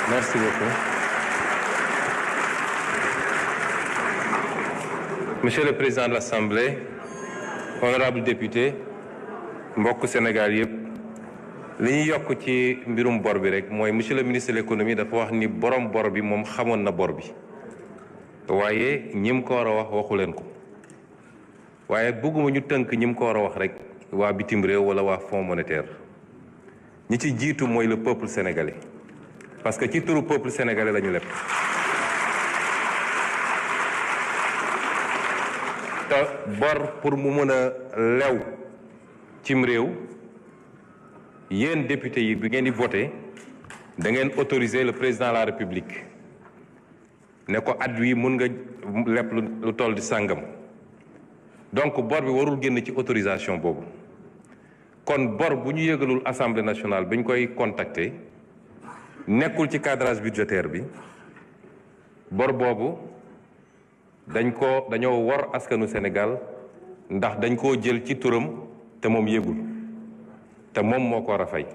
Merci beaucoup. Monsieur le Président de l'Assemblée, honorables députés, mbokk Sénégal yëpp li ñuy yokk ci mbirum bor bi rek mooy monsieur le ministre de l'économie dafa wax ni borom bor bi moom xamoon na bor bi waaye ñim ko war a wax waxu leen ko waaye bëgguma ñu tënk ñim ko war a wax rek waa bitim réew wala waa Fonds monétaire ñi ci jiitu mooy le peuple sénégalais parce que ci turu peuple sénégalais la ñu lépp te bor pour mu mën a lew cim réew yéen député yi bi ngeen di voté da ngeen autoriser le président de la république ne ko at wi mun nga lepp lu toll di sàngam donc bor bi warul génn ci autorisation boobu kon bor bu ñu yëgalul assemblée nationale bi ñu koy contacter nekkul ci cadrage budgétaire bi bor boobu dañoo wor askanu Sénégal ndax dañ koo jël ci turam te moom yëgul te moom moo ko war a fay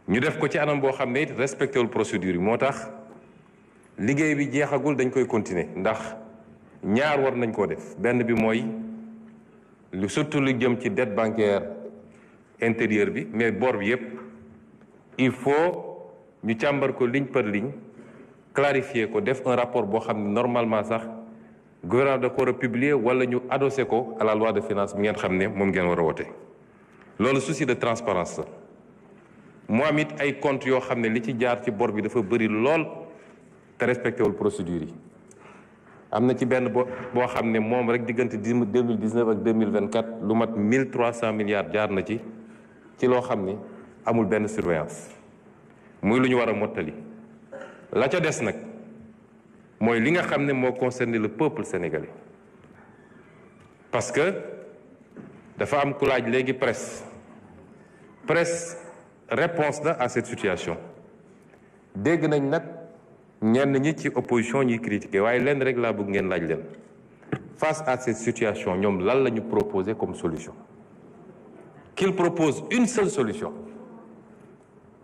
ñu def ko ci anam boo xam ne it respecté wul procédure yi moo tax liggéey bi jeexagul dañ koy continuer ndax ñaar war nañ koo def benn bi mooy lu surtout lu jëm ci dette bancaire intérieure bi mais bor bi yépp il faut ñu càmbar ko ligne par ligne clarifier ko def un rapport boo xam ne normalement sax gouvernement da ko war a publier wala ñu adossé ko à la loi de finances bi ngeen xam ne moom ngeen war a wote loolu souci de transparence la mu am it ay comptes yoo xam ne li ci jaar ci bor bi dafa bëri lool te respecté wul procédure yi am na ci benn boo xam ne moom rek diggante 2019 ak 2024 lu mat 1300 milliards jaar na ci loo xam ne amul benn surveillance muy lu ñu war a mottali la ca des nag mooy li nga xam ne moo concerné le peuple sénégalais parce que dafa am ku laaj léegi presse réponse la à cette situation dégg nañ nag ñenn ñi ci opposition ñuy critiquer waaye lenn rek laa bëgg ngeen laaj leen face à cette situation ñoom lan la ñu proposer comme solution qu'il propose une seule solution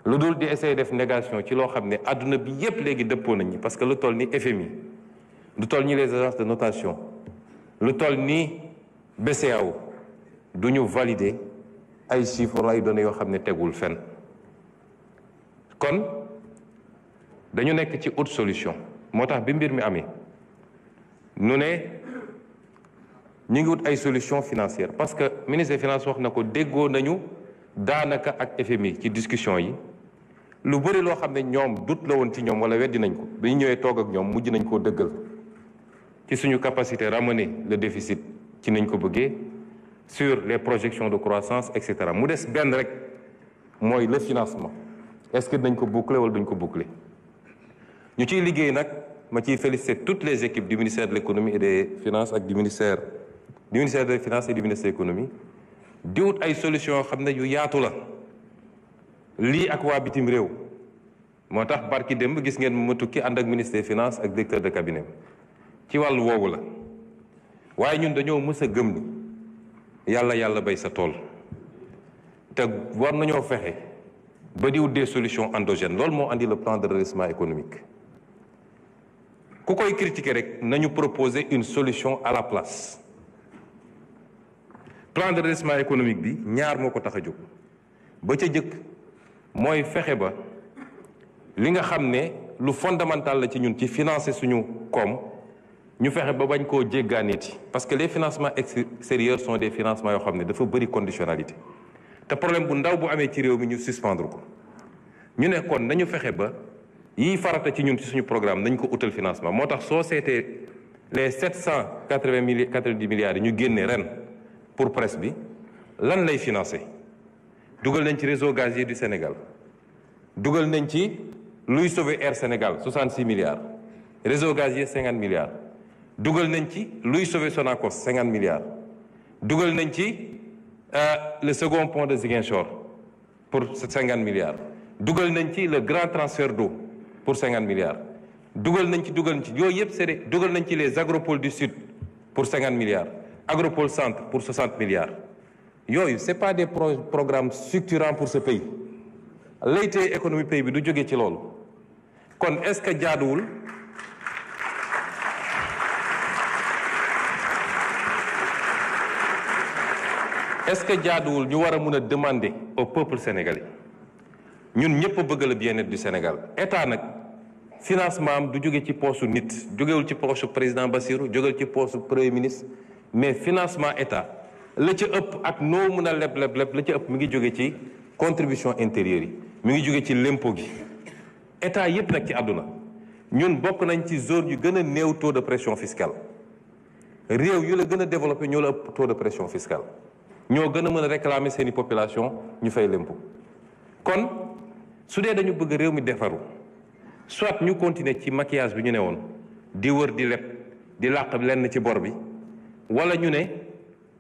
lu dul di essayer def négation ci loo xam ne àdduna bi yépp léegi dëppoo nañ ñi parce que lu toll ni FMI lu toll ni les agences de notation lu toll ni BCEAO du ñu valider ay chiffres ay données yoo xam ne tegul fenn kon dañu nekk ci autre solution moo tax bi mbir mi amee nu ne ñu ngi wut ay solution financière parce que ministre des finances wax na ko déggoo nañu daanaka ak FMI ci discussion yi lu bëri loo xam ne ñoom doute la woon ci ñoom wala weddi nañ ko bi ñu ñëwee toog ak ñoom mujj nañ koo dëggal ci suñu capacité ramener le déficit ci nañ ko bëggee sur les projections de croissance et cetera mu des benn rek mooy le financement est-ce que dañ ko boucler wala duñ ko boucler ñu ciy liggéey nag ma ciy féliciter toutes les équipes du ministère de l'économie et des finances ak du ministère des finances et du ministère de l'économie di wut ay solutions yoo xam ne yu yaatu la lii ak waa bitim réew moo tax barki démb gis ngeen ma tukki ànd ak ministre des finances ak directeur de cabinet ci wàllu woowu la waaye ñun dañoo mës a gëm ni yàlla bay sa tool te war nañoo fexe ba di wut des solutions endogènes loolu moo andi le plan de redressement économique ku koy critiquer rek nañu proposer une solution à la place plan de redressement économique bi ñaar moo ko tax a jóg ba ca jëkk mooy fexe ba li nga xam ne lu fondamental la ci ñun ci financer suñu koom ñu fexe ba bañ koo jéggaaneeti parce que les financements extérieurs sont des financements yoo xam ne dafa bëri conditionnalité te problème bu ndaw bu amee ci réew mi ñu suspendre ko ñu ne kon nañu fexe ba yiy farata ci ñun ci suñu programme nañ ko utal financement moo tax soo seetee les 790 milliards yi ñu génnee ren pour presse bi lan lay financer dugal nañ ci réseau gazier du Sénégal dugal nañ ci luy sauver Air Sénégal 66 milliards réseau gazier 50 milliards dugal nañ ci luy sauver Sonacos 50 milliards dugal nañ ci le second pont de Ziguinchor pour 50 milliards dugal nañ ci le grand transfert d'eau pour 50 milliards dugal nañ ci yooyu yëpp c'est dugal nañ ci les agropoles du sud pour 50 milliards agropole centre pour 60 milliards yooyu c'est pas des programmes structurants pour ce pays laytee économie pays bi du jóge ci loolu kon est-ce que jaaduwul ñu war a mën a demander au peuple sénégalais ñun ñëpp a bëgg le bien-être du Sénégal état nag financement am du jóge ci poosu nit jógewul ci poosu président Bassirou jógewul ci poosu premier ministre mais financement état la ca ëpp ak noo mën a leb la ca ëpp mi ngi jóge ci contribution intérieure yi mi ngi jóge ci l'impôt gi état yépp nag ci àdduna ñun bokk nañ ci zone yu gën a néew taux de pression fiscale réew yu la gën a développé ñoo la ëpp taux de pression fiscale ñoo gën a mën a réclamer seeni population ñu fay l'impôt kon su dee dañu bëgg réew mi defaru soit ñu continuer ci maquillage bi ñu ne woon di wër di leb di làq lenn ci bor bi wala ñu ne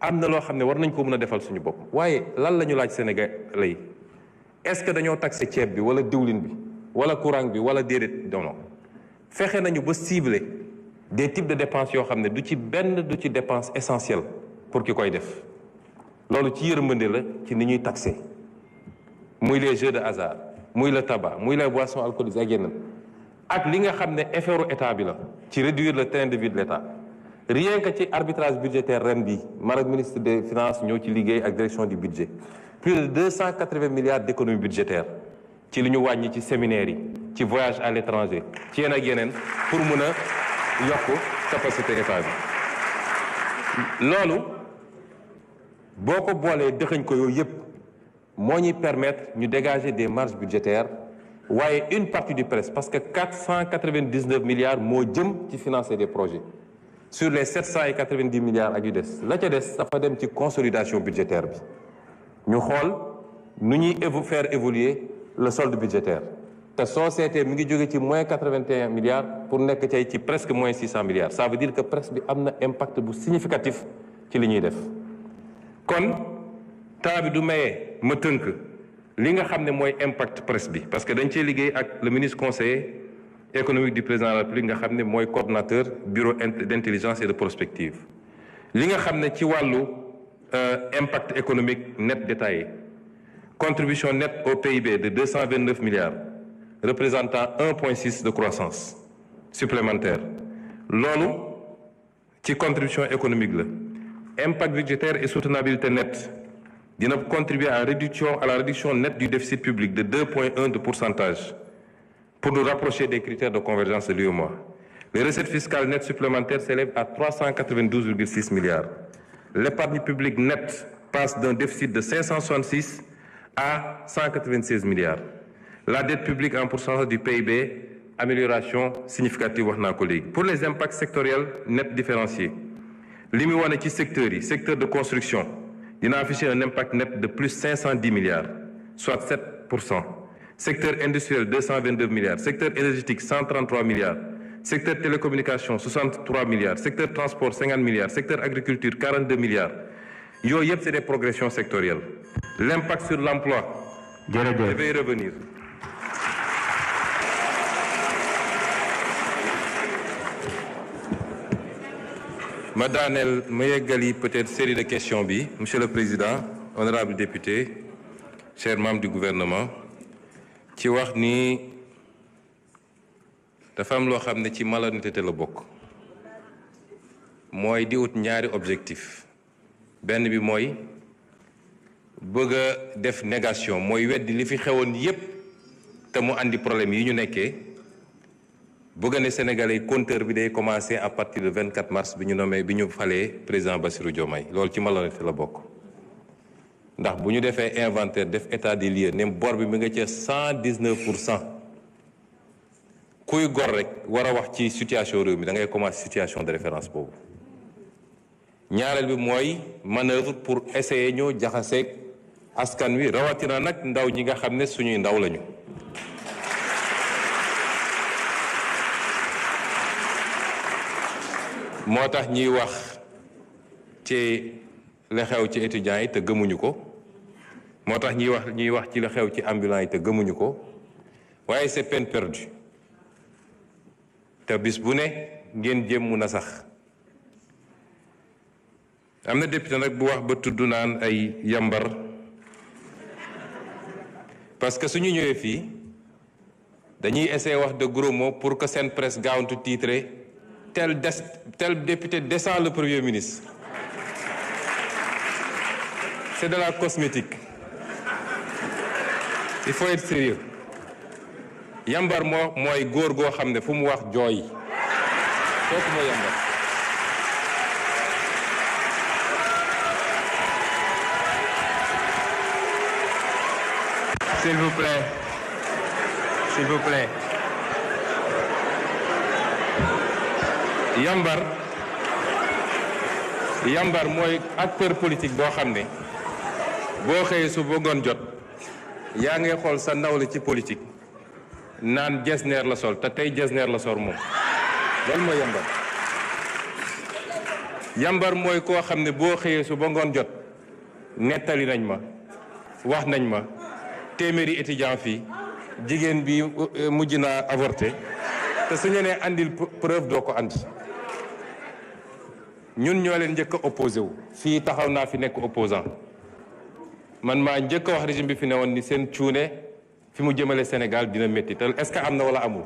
am na loo xam ne war nañ ko mën a defal suñu bopp waaye lan la ñu laaj Sénégalais yi est-ce que dañoo taxé ceeb bi wala diwlin bi wala courant bi wala déedéet non fexe nañu ba cibler des types de dépenses yoo xam ne du ci dépense essentielle pour ki koy def loolu ci yërmande la ci ni ñuy taxé muy les jeux de hasard muy le tabac muy les boissons alcoolisées ak yeneen ak li nga xam ne effort état bi la ci réduire le train de vie de l'état rien que ci arbitrage budgétaire ren bi man ak ministre des finances ñoo ci liggéey ak direction du budget plus de 280 milliards d'économies budgétaires ci li ñu wàññi ci séminaires yi ci voyage à l'étranger ci yeneen ak yeneen pour mën a yokk capacité état bi loolu boo ko boolee dëxañ ko yooyu yëpp moo ñuy permettre ñu dégager des marges budgétaires waaye une partie du presse parce que 499 milliards moo jëm ci financer des projets sur les 790 milliards ak yu des la ca des dafa dem ci consolidation budgétaire bi ñu xool nu ñuy faire évoluer le solde budgétaire te soo seetee mi ngi jóge ci moins 81 milliards pour nekk tey ci presque moins 600 milliards ça veut dire que presse bi am na impact bu significatif ci li ñuy def kon temps bi du maye ma tënk li nga xam ne mooy impact presse bi parce que dañ cee liggéey ak le ministre conseiller économique du président de la République nga xam ne mooy coordonnateur bureau d'intelligence et de prospective li nga xam ne ci wàllu impact économique net détaillé contribution nette au PIB de 229 milliards représentant 1,6 de croissance supplémentaire loolu ci contribution économique la impact budgétaire et soutenabilité nette dina contribuer à la réduction nette du déficit public de 2,1 de pourcentage pour nous rapprocher des critères de convergence de l'UEMOA. Les recettes fiscales nettes supplémentaires s'élèvent à 392,6 milliards. L'épargne publique nette passe d'un déficit de 566 à 196 milliards. La dette publique en pourcentage du PIB, amélioration significative wax naa ko léegi. Pour les impacts sectoriels nets différenciés li mu wane ci secteurs yi secteur de construction dina afficher un impact net de plus 510 milliards soit 7%. Secteur industriel 222 milliards, secteur énergétique 133 milliards, secteur télécommunication 63 milliards, secteur transport 50 milliards, secteur agriculture 42 milliards. Yooyu yëpp c'est des progressions sectorielles. L'impact sur l'emploi, je vais y revenir. Ma daaneel ma yeggali peut-être série de questions bi Monsieur le Président, honorables députés, chers membres du gouvernement. ci wax ni dafa am loo xam ne ci malhonnêteté la bokk mooy di ut ñaari objectif benn bi mooy bëgg a def négation mooy weddi li fi xewoon yépp te mu andi problème yi ñu nekkee bëgg ne Sénégalais compteur bi day commencer à partir du 24 mars bi ñu falee président Bassirou Diomaye loolu ci malhonnêteté la bokk ndax bu ñu defee inventaire def état des lieux ne bor bi mi nga ci 119% kuy gor rek war a wax ci situation réew mi da ngay commencer situation de référence boobu ñaareel bi mooy manœuvre pour essayer ñoo jaxaseeg askan wi rawatina nag ndaw ñi nga xam ne suñuy ndaw lañu. moo tax ñuy wax ci la xew ci étudiants yi te gëmuñu ko moo tax ñuy wax ci la xew ci ambulants yi te gëmuñu ko waaye c'est peine perdue te bis bu ne ngeen jéem mun a sax am na député nag bu wax ba tudd naan ay yambar parce que suñu ñëwee fii dañuy essayer wax de gros mots pour que seen presse gaawantu titré tel député descend le premier ministre. C'est de la cosmétique. Il faut être sérieux. Yambar mooy góor goo xam ne fu mu wax jooy kooku mooy Yambar. S'il vous plaît. S'il vous plaît. Yambar mooy acteur politique boo xam ne boo xëyee su bëggoon jot yaa ngay xool sa nawle ci politique naan jesneer la sol te tey jesneer la sol moom loolu mooy Yambar mooy koo xam ne boo xëyee su bëggoon jot nettali nañ ma wax nañ ma téeméeri étudiant fii jigéen bi mujj naa avorté te su ñu nee andil preuve doo ko andi ñun ñoo leen njëkk a opposé wu fii taxaw naa fi nekk opposant man maa njëkk a wax régime bi fi ne woon ni seen cuune fi mu jëmale Sénégal dina métti te est-ce que am na wala amul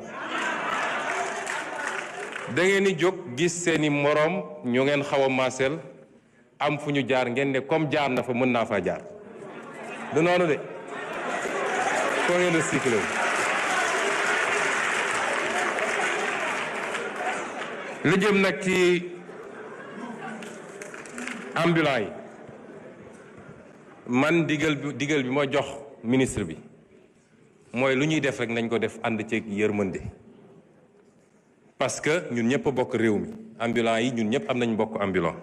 da ngeen di jóg gis seeni moroom ñu ngeen xaw a maaseel am fu ñu jaar ngeen ne comme jaar na fa mën naa faa jaar du noonu de foo ngeen recyclé wu lu jëm nag ci ambulant yi man digal bi ma jox ministre bi mooy lu ñuy def rek nañ ko def ànd ci yërmande parce que ñun ñëpp a bokk réew mi ambulant yi ñun ñëpp am nañ bokk ambulant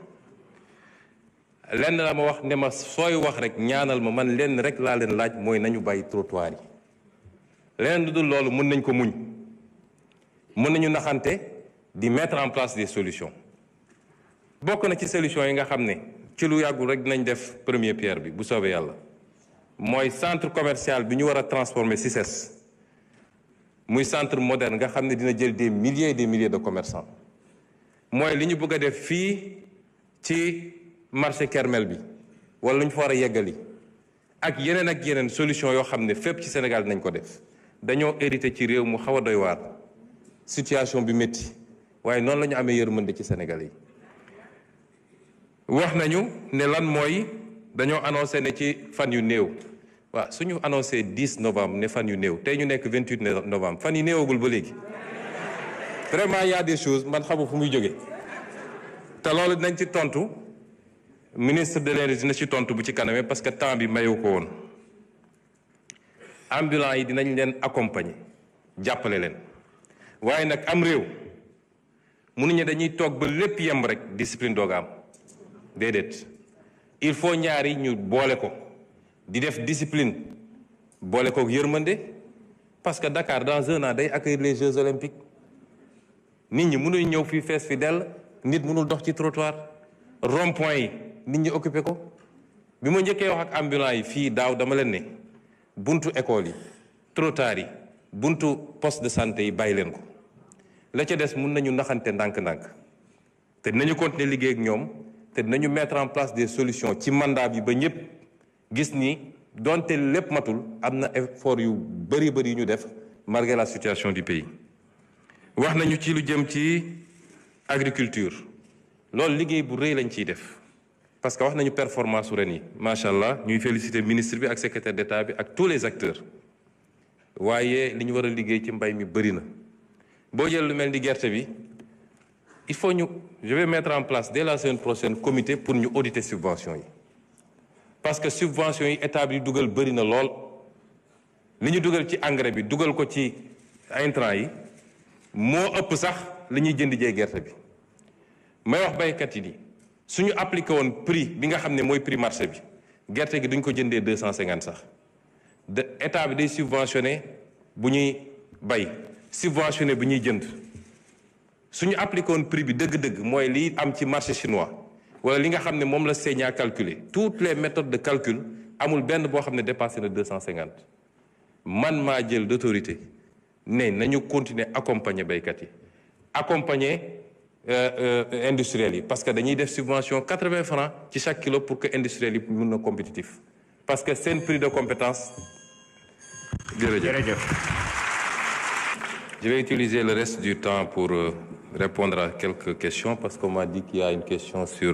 lenn la ma wax ne ma sooy wax rek ñaanal ma man lenn rek laa leen laaj mooy nañu bàyyi trottoir yi leneen lu dul loolu mën nañ ko muñ mën nañu naxante di mettre en place des solutions bokk na ci solution yi nga xam ne ci lu yàggul rek dinañ def première pierre bi bu soobee yàlla mooy centre commercial bi ñu war a transformer CICES muy centre moderne nga xam ne dina jël des milliers et des milliers de commerçants mooy li ñu bëgg a def fii ci marché Kermel bi wala lu ñu fa war a yeggali ak yeneen solution yoo xam ne fépp ci Sénégal dinañ ko def dañoo hérité ci réew mu xaw a doy waar situation bi métti waaye noonu la ñu amee yërmande ci Sénégal yi wax nañu ne lan mooy dañoo annoncé ne ci fan yu néew waaw suñu annoncé 10 novembre ne fan yu néew tey ñu nekk 28 novembre fan yu néewagul ba léegi vraiment y a des choses man xamu fu muy jóge te loolu dinañ ci tontu ministre de l'énergie dina ci tontu bu ci kaname parce que temps bi mayu ko woon ambulants yi dinañ leen accompagner jàppale leen waaye nag am réew mënuñu dañuy toog ba lépp yemb rek discipline dooga am déedéet il faut ñaari ñu boole ko di def discipline boole ko yërmande parce que Dakar dans un an day accueillir les Jeux olympiques nit ñi mënuñ ñëw fii fees fi dell nit mënul dox ci trottoir rond-point yi nit ñi occupé ko bi ma njëkkee wax ak ambulants yi fii daaw dama leen ne buntu école yi trottoir yi buntu poste de santé yi bàyyi leen ko la ca des mun nañu naxante ndànk-ndànk te dinañu continuer liggéey ak ñoom te dinañu mettre en place des solutions ci mandat bi ba ñëpp gis ni donte lépp matul am na effort yu bëri yu ñu def malgré la situation du pays. wax nañu ci lu jëm ci agriculture loolu liggéey bu rëy lañ ciy def parce que wax nañu performance su ren yi macha allah ñuy féliciter ministre bi ak secrétaire d'État bi ak tous les acteurs waaye li ñu war a liggéey ci mbay mi bëri na boo jël lu mel ni gerte bi. il faut je vais mettre en place dès la semaine prochaine comité pour ñu auditer subventions yi parce que subventions yi état bi dugal bëri na lool li ñu dugal ci engrais bi dugal ko ci intrants yi moo ëpp sax li ñuy jënd jee gerte bi may wax baykat yi ni suñu appliqué woon prix bi nga xam ne mooy prix marché bi gerte gi duñ ko jëndee 250 sax de état bi day subventionné bu ñuy bay subventionné bu ñuy jënd suñu appliqué woon prix bi dëgg-dëgg mooy li am ci marché chinois wala li nga xam ne moom la CNIA calculé toutes les méthodes de calcul amul benn boo xam ne dépassé na 250 man maa jël d'autorité ne nañu continuer accompagner baykat yi accompagner industriels yi parce que dañuy def subvention 80 francs ci chaque kilo pour que industriels yi mun na compétitif parce que seen prix de compétence Je vais utiliser le reste du temps pour répondre à quelques questions parce qu'on m'a dit qu'il y a une question sur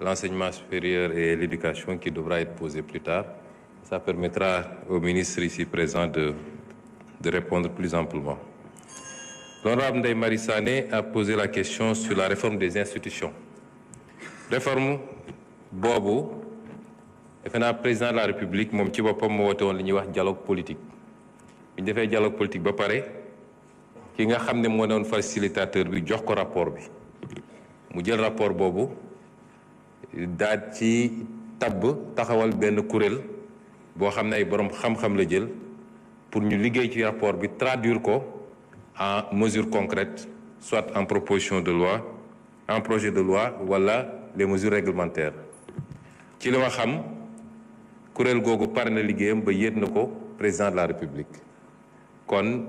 l'enseignement supérieur et l'éducation qui devra être posée plus tard. Ça permettra au ministre ici présent de répondre plus amplement. L'honorable Ndeye Marie Sané a posé la question sur la réforme des institutions. Réforme boobu defe naa président de la République moom ci boppam moo woote woon li ñuy wax dialogue politique bi ñu defee dialogue politique ba pare ki nga xam ne moo doon facilitateur bi jox ko rapport bi mu jël rapport boobu daal ci taxawal benn kuréel boo xam ne ay borom xam-xam la jël pour ñu liggéey ci rapport bi traduire ko en mesures concrètes soit en proposition de loi en projet de loi wala les mesures réglementaires ci li ma xam kuréel googu pare na liggéeyam ba yéet na ko président de la République kon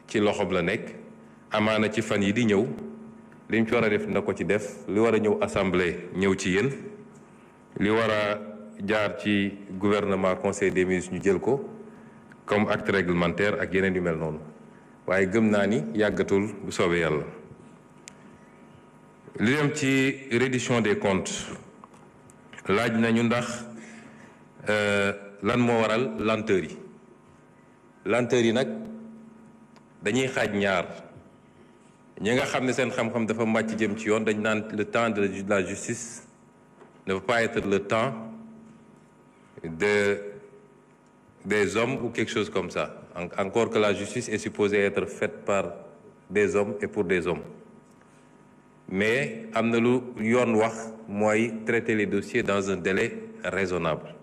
ci loxoom la nekk amaana ci fan yi di ñëw li mu ci war a def na ko ci def li war a ñëw assemblée ñëw ci yéen li war a jaar ci gouvernement conseil des ministres ñu jël ko comme acte réglementaire ak yeneen yu mel noonu waaye gëm naa ni yàggatul bu soobee yàlla. li dem ci reddition des comptes laaj nañu ndax lan moo waral lenteur yi nag dañuy xaaj ñaar ñi nga xam ne seen xam-xam dafa màcc jëm ci yoon dañ naan le temps de la justice ne peut pas être le temps des hommes ou quelque chose comme ça encore que la justice est supposée être faite par des hommes et pour des hommes mais am na lu yoon wax mooy traiter les dossiers dans un délai raisonnable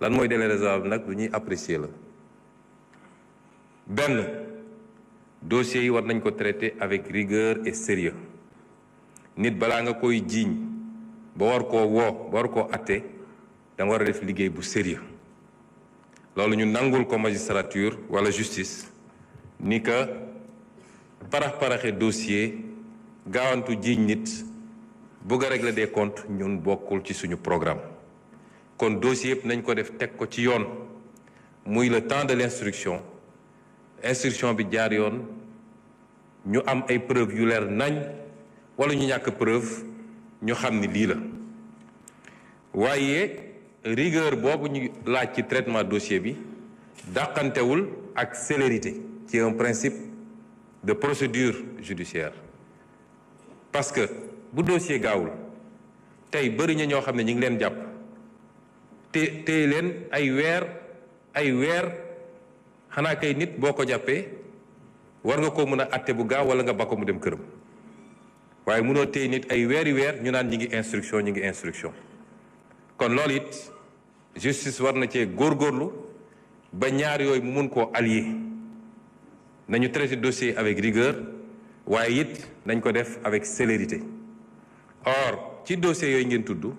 lan mooy délai raisonnable nag lu ñuy apprécier la benn dossiers yi war nañ ko traiter avec rigueur et sérieux nit balaa nga koy jiiñ ba war koo woo ba war koo atte da nga war a def liggéey bu sérieux loolu ñu nangul ko magistrature wala justice ni que parax-paraxe dossier gaawantu jiiñ nit bëgg a régler des comptes ñun bokkul ci suñu programme kon dossier yëpp nañ ko def teg ko ci yoon muy le temps de l'instruction bi jaar yoon ñu am ay preuve yu leer nañ wala ñu ñàkk preuve ñu xam ni lii la waaye rigueur boobu ñu laaj ci traitement dossier bi dàqantewul ak célérité qui est un principe de procédure judiciaire parce que bu dossier gaawul tey bëri na ñoo xam ne ñu ngi leen jàpp te leen ay weer xanaa kay nit boo ko jàppee war nga ko mën a atte bu gaaw wala nga ba ko mu dem këram waaye mënoo téye nit ay weer ñu naan ñi ngi instruction kon loolu it justice war na cee góorgóorlu ba ñaar yooyu mu mun koo allier nañu traiter dossier avec rigueur waaye it nañ ko def avec célérité or ci dossier yooyu ngeen tudd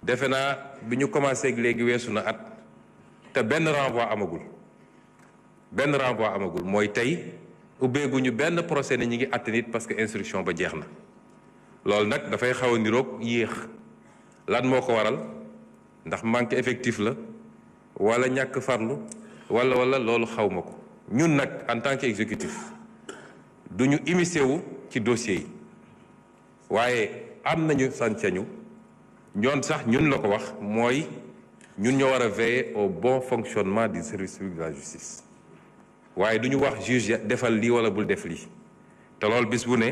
defe naa bi ñu commencé ak léegi weesu na at te benn renvoi amagul mooy tey ubbeeguñu benn procès ne ñi ngi àtte nit parce que instruction ba jeex na loolu nag dafay xaw a niroog yéex lan moo ko waral ndax manque effectif la wala ñàkk farlu wala loolu xaw ma ko ñun nag en tant qu'exécutif duñu immiscé wu ci dossier yi waaye am nañu sañ-sañu ñoon sax ñun la ko wax mooy ñun ñoo war a veiller au bon fonctionnement du service public de la justice waaye du ñu wax juge defal lii wala bul def lii te loolu bis bu ne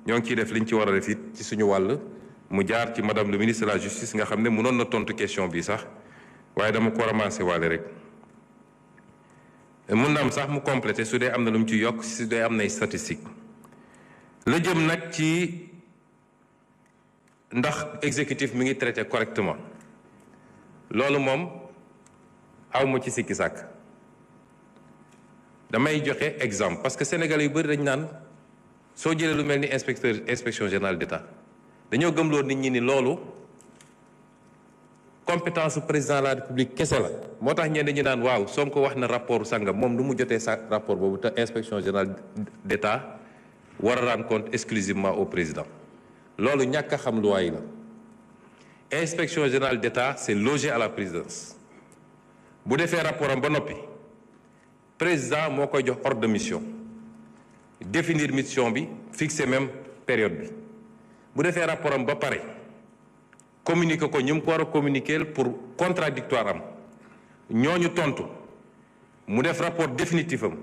ñoo ngi ciy def liñ ci war a def it ci suñu wàll mu jaar ci madame le ministre de la justice nga xam ne mënoon na tontu question bi sax waaye dama ko ramassé waale rek mun na am sax mu complété su dee am na lu mu ci yokk su dee am nay statistique la jëm nag ci ndax exécutif mi ngi traité correctement loolu moom awma ci sikki sàkk damay joxe exemple parce que sénégalais yu bëri dañ naan soo jëlee lu mel ni inspection générale d'État dañoo gëmloo nit ñi ni loolu compétence président de la république kese la moo tax ñenn ñi naan waaw Sonko wax na rapport sangam moom lu mu jotee sa rapport boobu te inspection générale d'État war a rendre compte exclusivement au président loolu ñàkk a xam loi yi la inspection générale d'État c'est logé à la présidence bu defee rapport am ba noppi président moo koy jox ordre de mission définir mission bi fixer même période bi bu defee rapport am ba pare communiquer ko ñu ko war a communiquer pour contradictoire am ñooñu tontu mu def rapport définitif am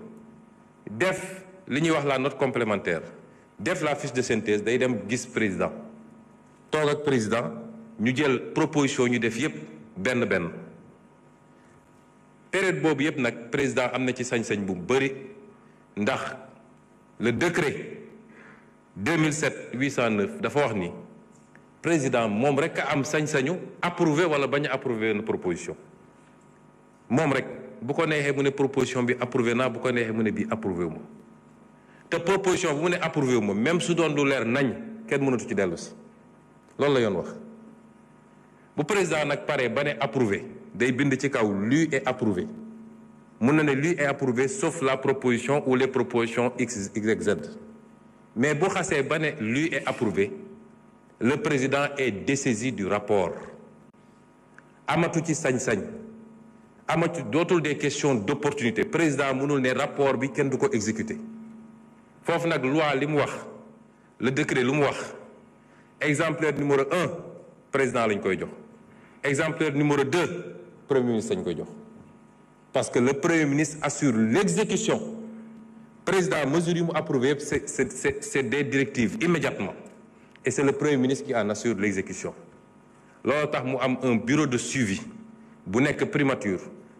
def li ñuy wax la note complémentaire def la fiche de synthèse day dem gis président toog ak président ñu jël proposition ñu def yépp benn période boobu yépp nag président am na ci sañ-sañ bu bari ndax le décret 2007-809 dafa wax ni président moom rek a am sañ-sañu approuver wala bañ a approuver une proposition moom rek bu ko neexee mu ne proposition bi approuvé naa bu ko neexee mu ne bii approuvé wu ma te proposition bu mu ne approuvé wu ma même su doon lu leer nañ kenn mënatu ci dellu si loolu la yoon wax bu président nag pare ba ne approuvé day bind ci kaw lu est approuvé mun na ne lu est approuvé sauf la proposition ou les propositions X, Y, Z mais bu xasee ba ne lu est approuvé le président est dessaisi du rapport amatu ci sañ-sañ amatu dootul des questions d'opportunité président mënul ne rapport bi kenn du ko exécuter foofu nag loi li mu wax le décret lu mu wax exemplaire numéro 1 président lañ koy jox exemplaire numéro 2 premier ministre lañ koy jox parce que le premier ministre assure l'exécution président mesure yi mu approuvé yëpp c'est des directives immédiatement et c'est le premier ministre qui en assure l'exécution loolu tax mu am un bureau de suivi bu nekk primature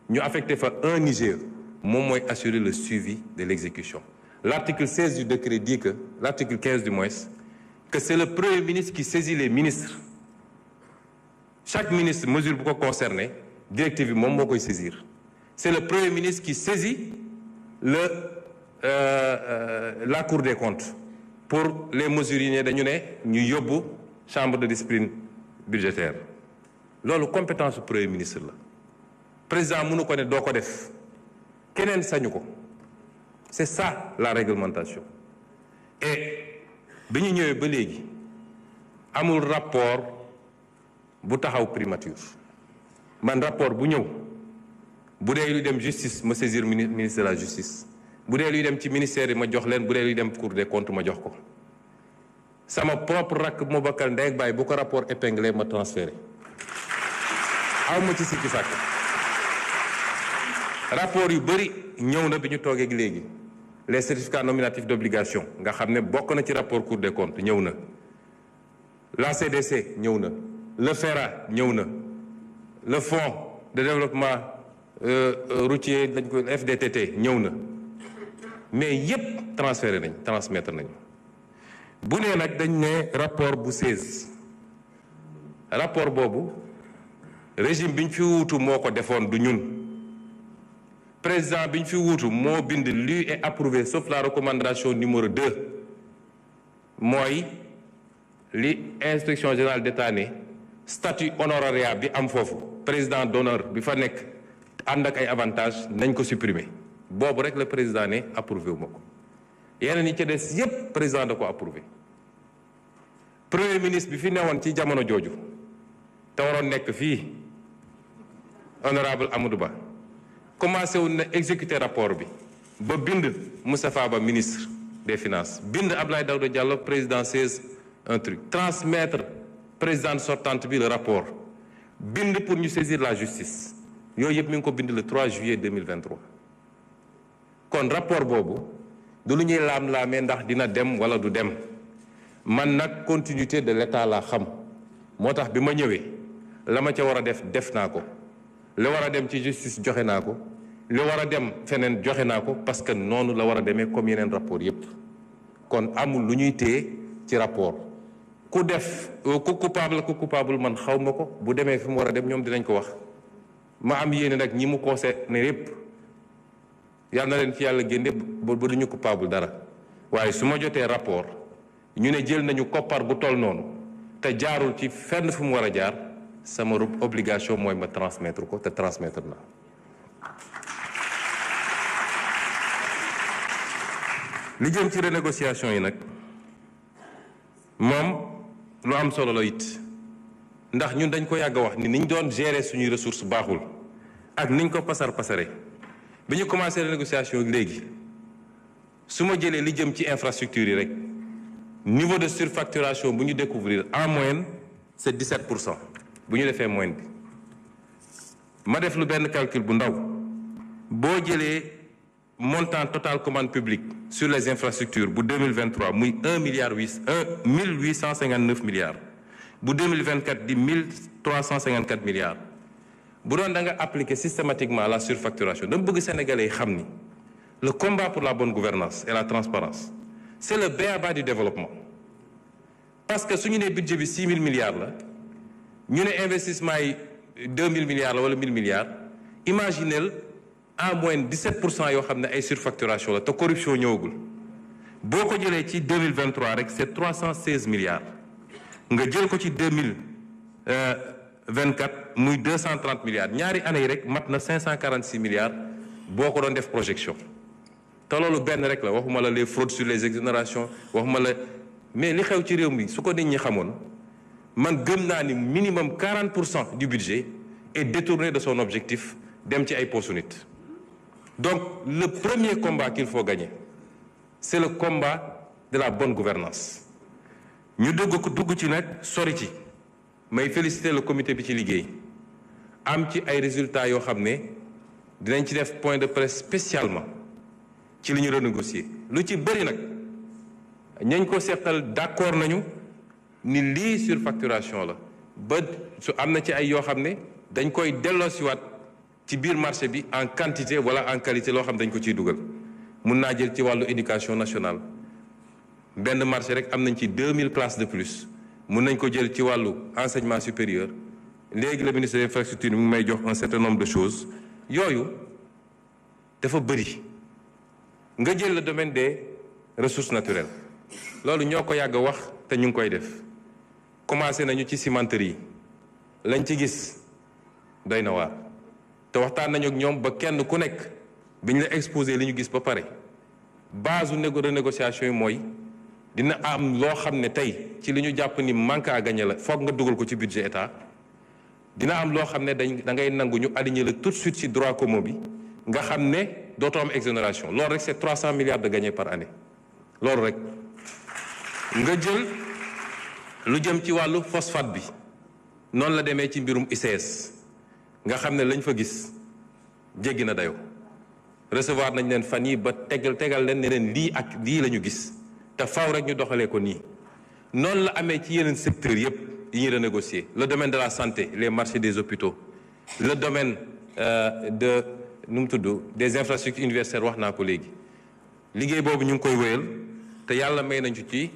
ñu affecté fa un IGE moom mooy assurer le suivi de l'exécution l'article 16 du décret dit que l'article 15 du moins que c'est le premier ministre qui saisit les ministres chaque ministre mesure bu ko concerné directive bi moom moo koy saisir c'est le premier ministre qui saisit la Cour des comptes pour les mesures yi ne dañu ne ñu yóbbu chambre de discipline budgétaire loolu compétence du premier ministre la président mënu ko ne doo ko def keneen sañu ko c'est ça la réglementation et bi ñu ñëwee ba léegi amul rapport bu taxaw primature man rapport bu ñëw bu dee luy dem justice ma saisir ministre de la justice bu dee luy dem ci ministère yi ma jox leen bu dee luy dem Cour des comptes ma jox ko sama propre rakk moo bakkal ndey ak baay bu ko rapport épinglé ma transféré aw ma ci sikki sàkk rapport yu bëri ñëw na bi ñu toogee léegi les certificats nominatifs d'obligation nga xam ne bokk na ci rapport Cour des comptes ñëw na la CDC ñëw na le FERA ñëw na le fonds de développement routier dañ ko FDTT ñëw na mais yépp transmettre nañ bu nee nag dañ ne rapport bu 16 rapport boobu régime bi ñu fi wuutu moo ko defoon du ñun président bi ñu fi wuutu moo bind lu est approuvé sauf la recommandation numéro 2 mooy li inspection générale d'État ne statut honorariat bi am foofu président d'honneur bi fa nekk ànd ak ay avantages nañ ko supprimer boobu rek le président ne approuvé wu ma ko yeneen yi ci des yépp président da ko approuvé premier ministre bi fi newoon ci jamono jooju te waroon nekk fii honorable Amadou Ba commencé wu na exécuter rapport bi ba bind Moustapha Ba ministre des finances bind Abdoulaye Daouda Diallo président 16 un truc transmettre présidente sortante bi le rapport bind pour ñu saisir la justice yooyu yëpp mi ngi ko bind le 3 juillet 2023 kon rapport boobu du lu ñuy laam-laamee ndax dina dem wala du dem man nag continuité de l'état laa xam moo tax bi ma ñëwee la ma ca war a def naa ko li war a dem ci justice joxe naa ko li war a dem feneen joxe naa ko parce que noonu la war a demee comme yeneen rapport yépp kon amul lu ñuy téye ci rapport ku def ku coupable man xaw ma ko bu demee fi mu war a dem ñoom dinañ ko wax ma am yéene nag ñi mu concerné yépp yal na leen ci yàlla génne ba duñu coupable dara waaye su ma jotee rapport ñu ne jël nañu koppar bu toll noonu te jaarul ci fenn fu mu war a jaar sama obligation mooy ma transmettre ko te transmettre na li jëm ci renégociation yi nag moom lu am solo la it ndax ñun dañ ko yàgg a wax ni niñ doon gérer suñuy ressources baaxul ak niñ ko pasare bi ñu commencé la négociation léegi su ma jëlee li jëm ci infrastructure yi rek niveau de surfacturation bu ñu découvrir en moyenne c'est 17% bu ñu defee moyenne bi ma def lu benn calcul bu ndaw boo jëlee montant total commande publique sur les infrastructures bu 2023 muy 1,859 milliards bu 2024 di 1,354 milliards bu doon da nga appliquer systématiquement la surfacturation dama bëgg sénégalais yi xam ni le combat pour la bonne gouvernance et la transparence c'est le b.a.-ba du développement parce que su ñu nee budget bi 6 000 milliards la ñu ne investissement yi 2 000 milliards la wala 1 000 milliards imaginez en moyenne 17% yoo xam ne ay surfacturation la te corruption ñëwagul boo ko jëlee ci 2023 rek c'est 316 milliards nga jël ko ci 2024 muy 230 milliards ñaari année yi rek mat na 546 milliards boo ko doon def projection te loolu benn rek la waxuma la les fraudes sur les exonérations waxuma la mais li xew ci réew mi su ko nit ñi xamoon man gëm naa ni minimum 40% du budget est détourné de son objectif dem ci ay postu nit donc le premier combat qu'il faut gagner c'est le combat de la bonne gouvernance ñu dugg ci nag sori ci may féliciter le comité bi ci liggéey am ci ay résultats yoo xam ne dinañ ci def point de presse spécialement ci li ñu renégocier lu ci bëri nag ñañ ko seqal d'accord nañu ni lii surfacturation la ba su am na ci ay yoo xam ne dañ koy delloosiwaat ci biir marché bi en quantité wala en qualité loo xam dañ ko ciy dugal mun naa jël ci wàllu éducation nationale benn marché rek am nañ ci 2000 places de plus mun nañ ko jël ci wàllu enseignement supérieur léegi le ministre des infrastructures mu ngi may jox un certain nombre de choses yooyu dafa bëri nga jël le domaine des ressources naturelles loolu ñoo ko yàgg a wax te ñu ngi koy def commencé nañu ci cimenterie yi lañ ci gis doy na waar te waxtaan nañu ak ñoom ba kenn ku nekk bi ñu la exposé li ñu gis ba pare base renégociation yi mooy dina am loo xam ne tey ci li ñu jàpp ni manque à gagner la foog nga dugal ko ci budget état dina am loo xam ne da ngay nangu ñu aligner la tout de suite ci droit commun bi nga xam ne dootoo am exonération loolu rek c'est 300 milliards de gagnés par année loolu rek nga jël lu jëm ci wàllu phosphate bi noonu la demee ci mbirum ICS nga xam ne lañ fa gis jéggi na dayoo recevoir nañ leen fan yi ba tegal leen ne leen lii ak lii la ñu gis te faaw rek ñu doxalee ko nii noonu la amee ci yeneen secteurs yépp yi ñuy renégocier le domaine de la santé les marchés des hôpitaux le domaine des infrastructures universitaires wax naa ko léegi liggéey boobu ñu ngi koy wéyal te yàlla may nañu ci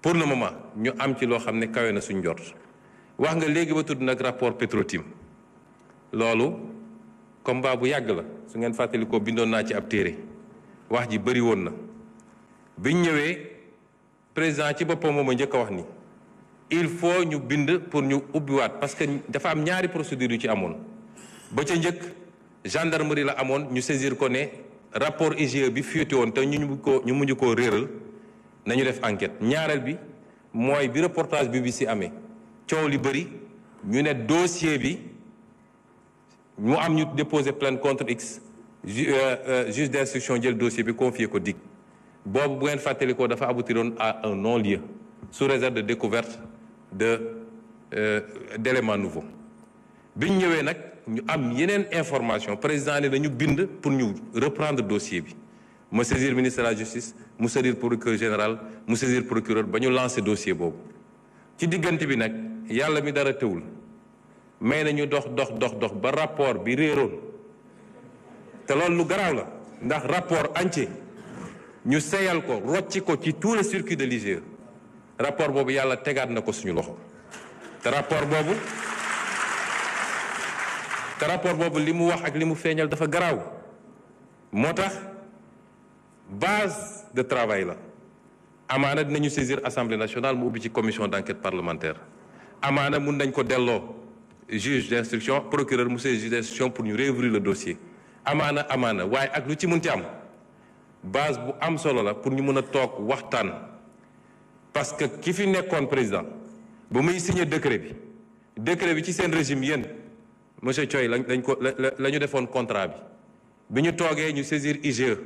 pour le moment ñu am ci loo xam ne kawe na suñ jot wax nga léegi ba tudd nag rapport Petro-Tim loolu combat bu yàgg la su ngeen fàttali ko bindoon naa ci ab téere wax ji bëri woon na biñ ñëwee président ci boppam moom a njëkk a wax ni il faut ñu bind pour ñu ubbiwaat parce que dafa am ñaari procédure yu ci amoon ba ca njëkk gendarmerie la amoon ñu saisir ko ne rapport IGE bi fuité woon te ñu mujj koo réeral nañu def enquête ñaareel bi mooy bi reportage BBC amee coow li bëri ñu ne dossier bi mu am ñu déposer plainte contre X juge d'instruction jël dossier bi confié ko DIC boobu bu ngeen fàttali ko dafa aboutiroon à un non-lieu sous réserve de découverte d'éléments nouveaux biñ ñëwee nag ñu am yeneen information président ne dañu bind pour ñu reprendre dossier bi mu saisir ministre de la justice mu saisir procureur général mu saisir procureur ba ñu lancer dossier boobu ci diggante bi nag yàlla mi dara tëwul may nañu dox ba rapport bi réeroon te loolu lu garaaw la ndax rapport entier ñu seyal ko rocci ko ci tous les circuits de l'IGE rapport boobu yàlla tegaat na ko suñu loxo te rapport boobu li mu wax ak li mu feeñal dafa garaaw moo tax base de travail la amaana dinañu saisir assemblée nationale mu ubbi ci commission d'enquête parlementaire amaana mun nañ ko delloo juge d'instruction procureur mu saisir juge d'instruction pour ñu réouvrir le dossier amaana waaye ak lu ci mun ci am base bu am solo la pour ñu mën a toog waxtaan parce que ki fi nekkoon président ba muy signer décret bi ci seen régime yéen monsieur Thioye la ñu defoon contrat bi bi ñu toogee ñu saisir IGE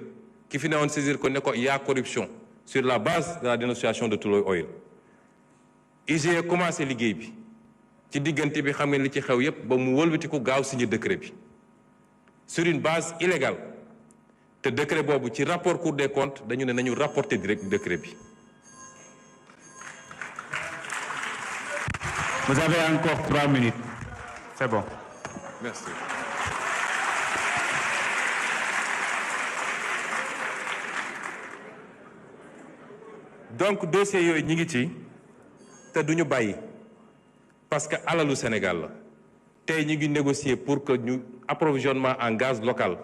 ki fi newoon saisir ko ne ko y a corruption sur la base de la dénonciation de Tullow Oil. IGE commencé liggéey bi ci diggante bi xam ngeen li ci xew yépp ba mu wëlbatiku gaaw signé décret bi sur une base illégale te décret boobu ci rapport Cour des comptes dañu ne nañu rapporter direct décret bi. Vous avez encore 3 minutes. C'est bon. Merci. Donc dossier yooyu ñi ngi ci te duñu bàyyi parce que alalu Sénégal la tey ñu ngi négocier pour que ñu approvisionnement en gaz local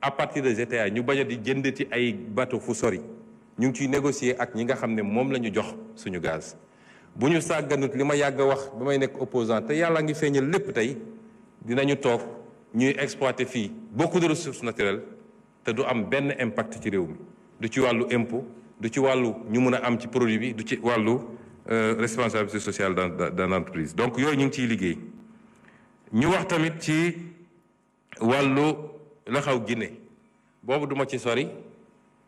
à partir de GTA ñu bañ a di jënd ci ay bateau fu sori ñu ngi ciy négocier ak ñi nga xam ne moom la ñu jox suñu gaz. bu ñu sàgganut li ma yàgg a wax ba may nekk opposant te yàlla ngi feeñal lépp tey dinañu toog ñuy exploiter fii beaucoup de ressources naturelles te du am benn impact ci réew mi du ci wàllu impôt du ci wàllu ñu mun a am ci produit bi du ci wàllu responsabilité sociale dans l'entreprise. Donc yooyu ñu ngi ciy liggéey ñu wax tamit ci wàllu la xaw Guinée boobu duma ci sori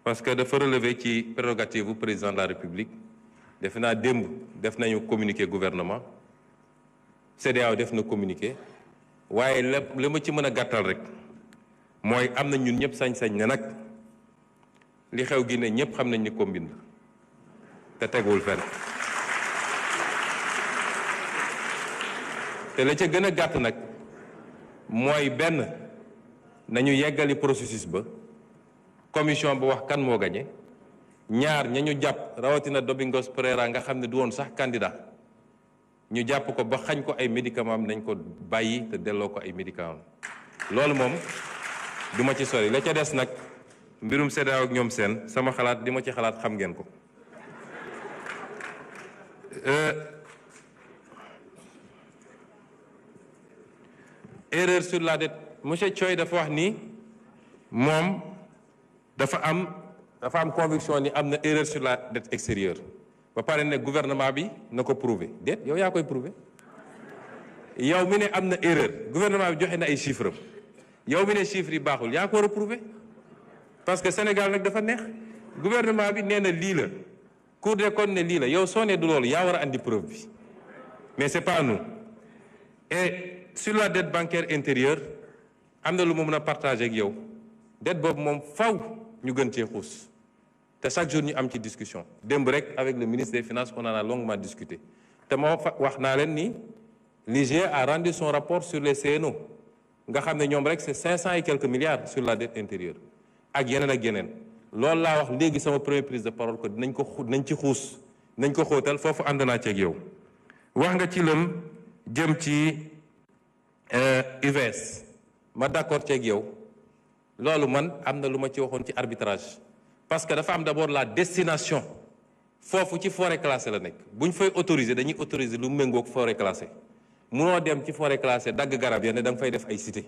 parce que dafa relever ci prérogative bu président de la République. defe naa démb def nañu communiqué gouvernement CEDEAO def na communiqué waaye li ma ci mën a gàttal rek mooy am na ñun ñëpp sañ-sañ ne nag li xew Guinée ñëpp xam nañ ni ko mbind te teguwul fenn te la ca gën a gàtt nag mooy benn nañu yeggali processus ba commission ba wax kan moo gañe ñaar ña ñu jàpp rawatina Domingos Pereira nga xam ne du woon sax candidat ñu jàpp ko ba xañ ko ay médicaments nañ ko bàyyi te delloo ko ay médicaments loolu moom du ma ci sori la ca des nag mbirum CEDEAO ak ñoom seen sama xalaat li ma ci xalaat xam ngeen ko. Erreur sur la dette monsieur Thioye dafa wax ni moom dafa am conviction ni am na erreur sur la dette extérieure ba pare ne gouvernement bi na ko prouver déet yow yaa koy prouver yow mi ne am na erreur gouvernement bi joxe na ay chiffres yow mi ne chiffres yi baaxul yaa ko war a prouver parce que Sénégal nag dafa neex gouvernement bi nee na lii la Cour des comptes ne lii la yow soo nee du loolu yaa war a andi preuve bi mais c'est pas nous. Et sur la dette bancaire intérieure am na lu ma mën a partager ak yow dette boobu moom faw ñu gën cee xuus te chaque jour ñu am ci discussion démb rek avec le ministre des Finances on en a longuement discuté te moo wax naa leen ni l'IGE a rendu son rapport sur les CNO nga xam ne ñoom rek c'est 500 et quelques milliards sur la dette intérieure ak yeneen loolu laa wax léegi sama première prise de parole que nañ ci xuus nañ ko xóotal foofu ànd naa ci ak yow. wax nga ci lëm jëm ci UVS ma d'accord ci ak yow. loolu man am na lu ma ci waxoon ci arbitrage parce que dafa am d'abord la destination foofu ci forêt classée la nekk bu ñu fay autoriser dañuy autoriser lu méngoog forêt classée munoo dem ci forêt classée dagg garab ya ne da nga fay def ay cité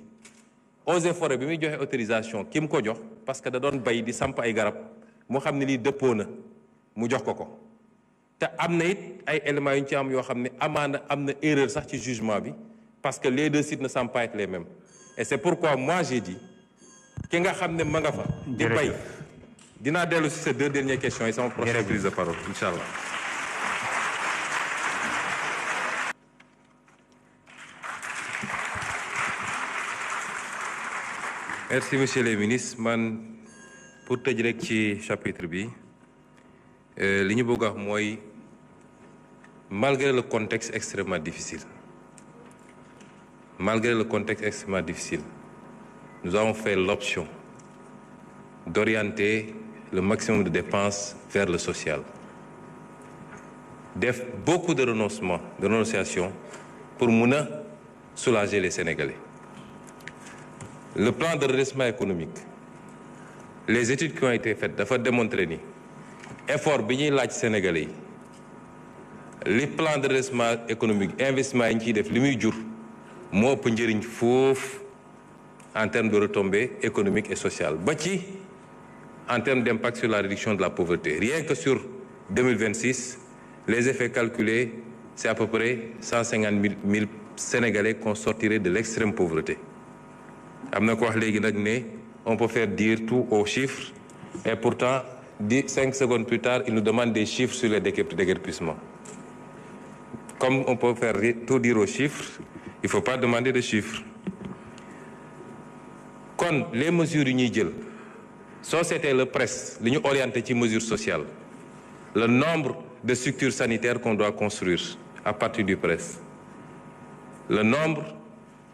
eaux et forêt bi muy joxe autorisation ki mu ko jox parce que da doon bay di samp ay garab mu xam ne lii dëppoo na mu jox ko te am na it ay éléments yu ñu ci am yoo xam ne amaana am na erreur sax ci jugement bi parce que les deux sites ne semblent pas être les mêmes et c'est pourquoi moi j'ai dit ki nga xam ne ma nga fa di bay dinaa dellu si ces 2 dernières questions yi sama prochaine prise de parole incha allah. merci monsieur les ministres man pour tëj rek ci chapitre bi li ñu bëgg a wax mooy malgré le contexte extrêmement difficile nous avons fait l'option d'orienter le maximum de dépenses vers le social. Def beaucoup de renonciations pour mun a soulager les Sénégalais. Le plan de redressement économique, les études qui ont été faites dafa démontrer ni effort bi ñuy laaj Sénégalais yi li plan de redressement économique investissement yi ñu ciy def li muy jur moo ëpp njëriñ foofu en termes de retombées économiques et sociales ba ci en termes d'impact sur la réduction de la pauvreté. Rien que sur 2026, les effets calculés, c'est à peu près 150 000 Sénégalais qu'on sortirait de l'extrême pauvreté. am na ko wax léegi nag ne on peut faire dire tout aux chiffres, et pourtant, 5 secondes plus tard, il nous demande des chiffres sur les déguerpissements. Comme on peut faire tout dire aux chiffres, il ne faut pas demander de chiffres. Quand les mesures unies, ça c'était le presse, l'union orientée sur les mesures sociales, le nombre de structures sanitaires qu'on doit construire à partir du presse, le nombre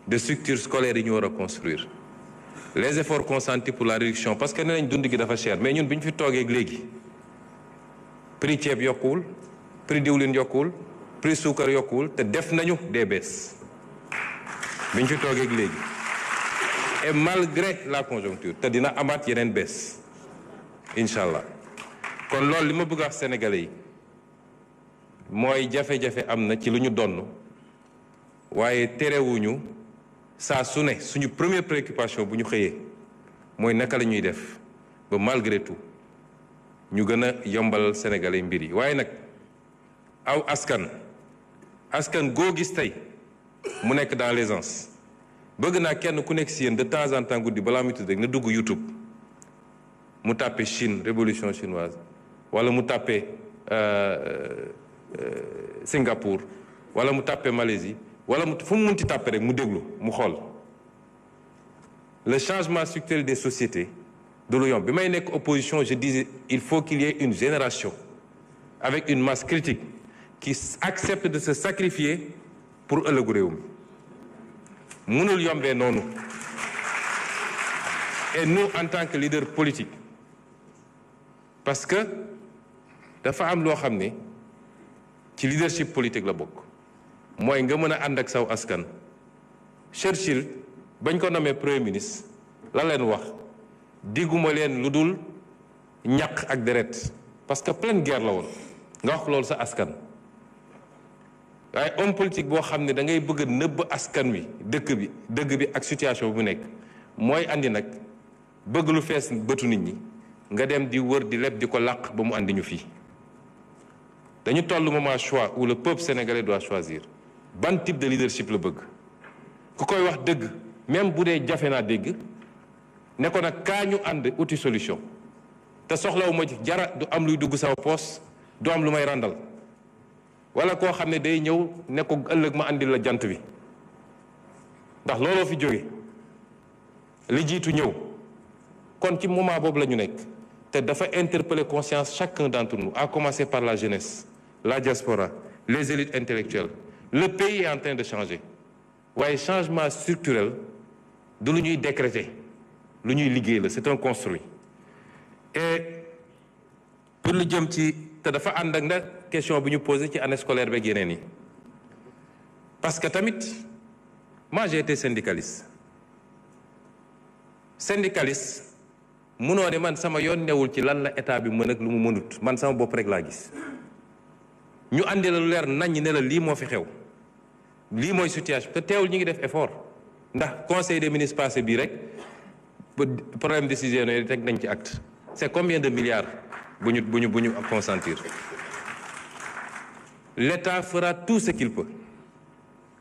de structures scolaires que nous devons construire, les efforts consentis pour la réduction, parce que nous avons dit que c'est cher, mais nous avons fait tout le prix de yokul, prix de l'huile yokul, prix de sucre yokul, te def nañu des baisses. Nous avons fait tout et malgré la conjoncture, te dina amat yenen baisse. Inch'Allah. Kon lool li ma bëgg wax Sénégalais yi mooy jafe-jafe am na ci lu ñu donn waaye terewuñu saa su ne suñu première préoccupation bu ñu xëyee mooy naka la ñuy def ba malgré tout ñu gën a yombalal Sénégalais mbir yi waaye nag aw askan goo gis tey mu nekk dans l'aisance bëgg naa kenn ku nekk si yéen de temps en temps guddi balaa muy tudd rek na dugg YouTube mu tàppe Chine révolution chinoise wala mu tàppe Singapour wala mu tàppe Malaisie wala fu mu munti tàppe rek mu déglu mu xool le changement structurel des sociétés de lu yomb bi may nekk opposition je disais il faut qu'il y ait une génération avec une masse critique qui accepte de se sacrifier pour ëllëgu réew mi mënul yombee noonu et nous en tant que leader politique parce que dafa am loo xam ne ci leadership politique la bokk mooy nga mën a ànd ak saw askan Churchill bañ ko nommé premier ministre la leen wax digguma leen lu dul ñaq ak deret parce que pleine guerre la woon nga wax loolu sa askan waaye homme politique boo xam ne da ngay bëgg a nëbb askan wi dëgg bi ak situation bu nekk mooy andi nag bëgg lu fees bëtu nit ñi nga dem di wër di leb di ko làq ba mu andi ñu fii dañu toll moment choix où le peuple sénégalais doit choisir ban type de leadership la bëgg ku koy wax dëgg même bu dee jafe naa dégg ne ko nag kaa ñu ànd uti solution te soxlawu ma ci jara du am luy dugg saw poos du am lu may ràndal wala koo xam ne day ñëw ne ko ëllëg ma andil la jant bi ndax looloo fi jóge li jiitu ñëw kon ci moment boobu la ñu nekk te dafa interpeller conscience chacun d'entre nous à commencer par la jeunesse la diaspora les élites intellectuelles le pays est en train de changer waaye changement structurel du lu ñuy décréter lu ñuy liggéey la c'est un construit et pour lu jëm ci te dafa ànd ak nag question bi ñu posé ci année scolaire beeg yeneen yi parce que tamit moi j'ai été syndicaliste munoo ne man sama yoon newul ci lan la état bi mën ak lu mu mënut man sama bopp rek laa gis ñu andi la lu leer nañ ne la lii moo fi xew lii mooy situation te teewul ñu ngi def effort ndax conseil des ministres passé bii rek problème décisionnaire yi teg nañ ci acte c'est combien de milliards bu ñu consentir l'État fera tout ce qu'il peut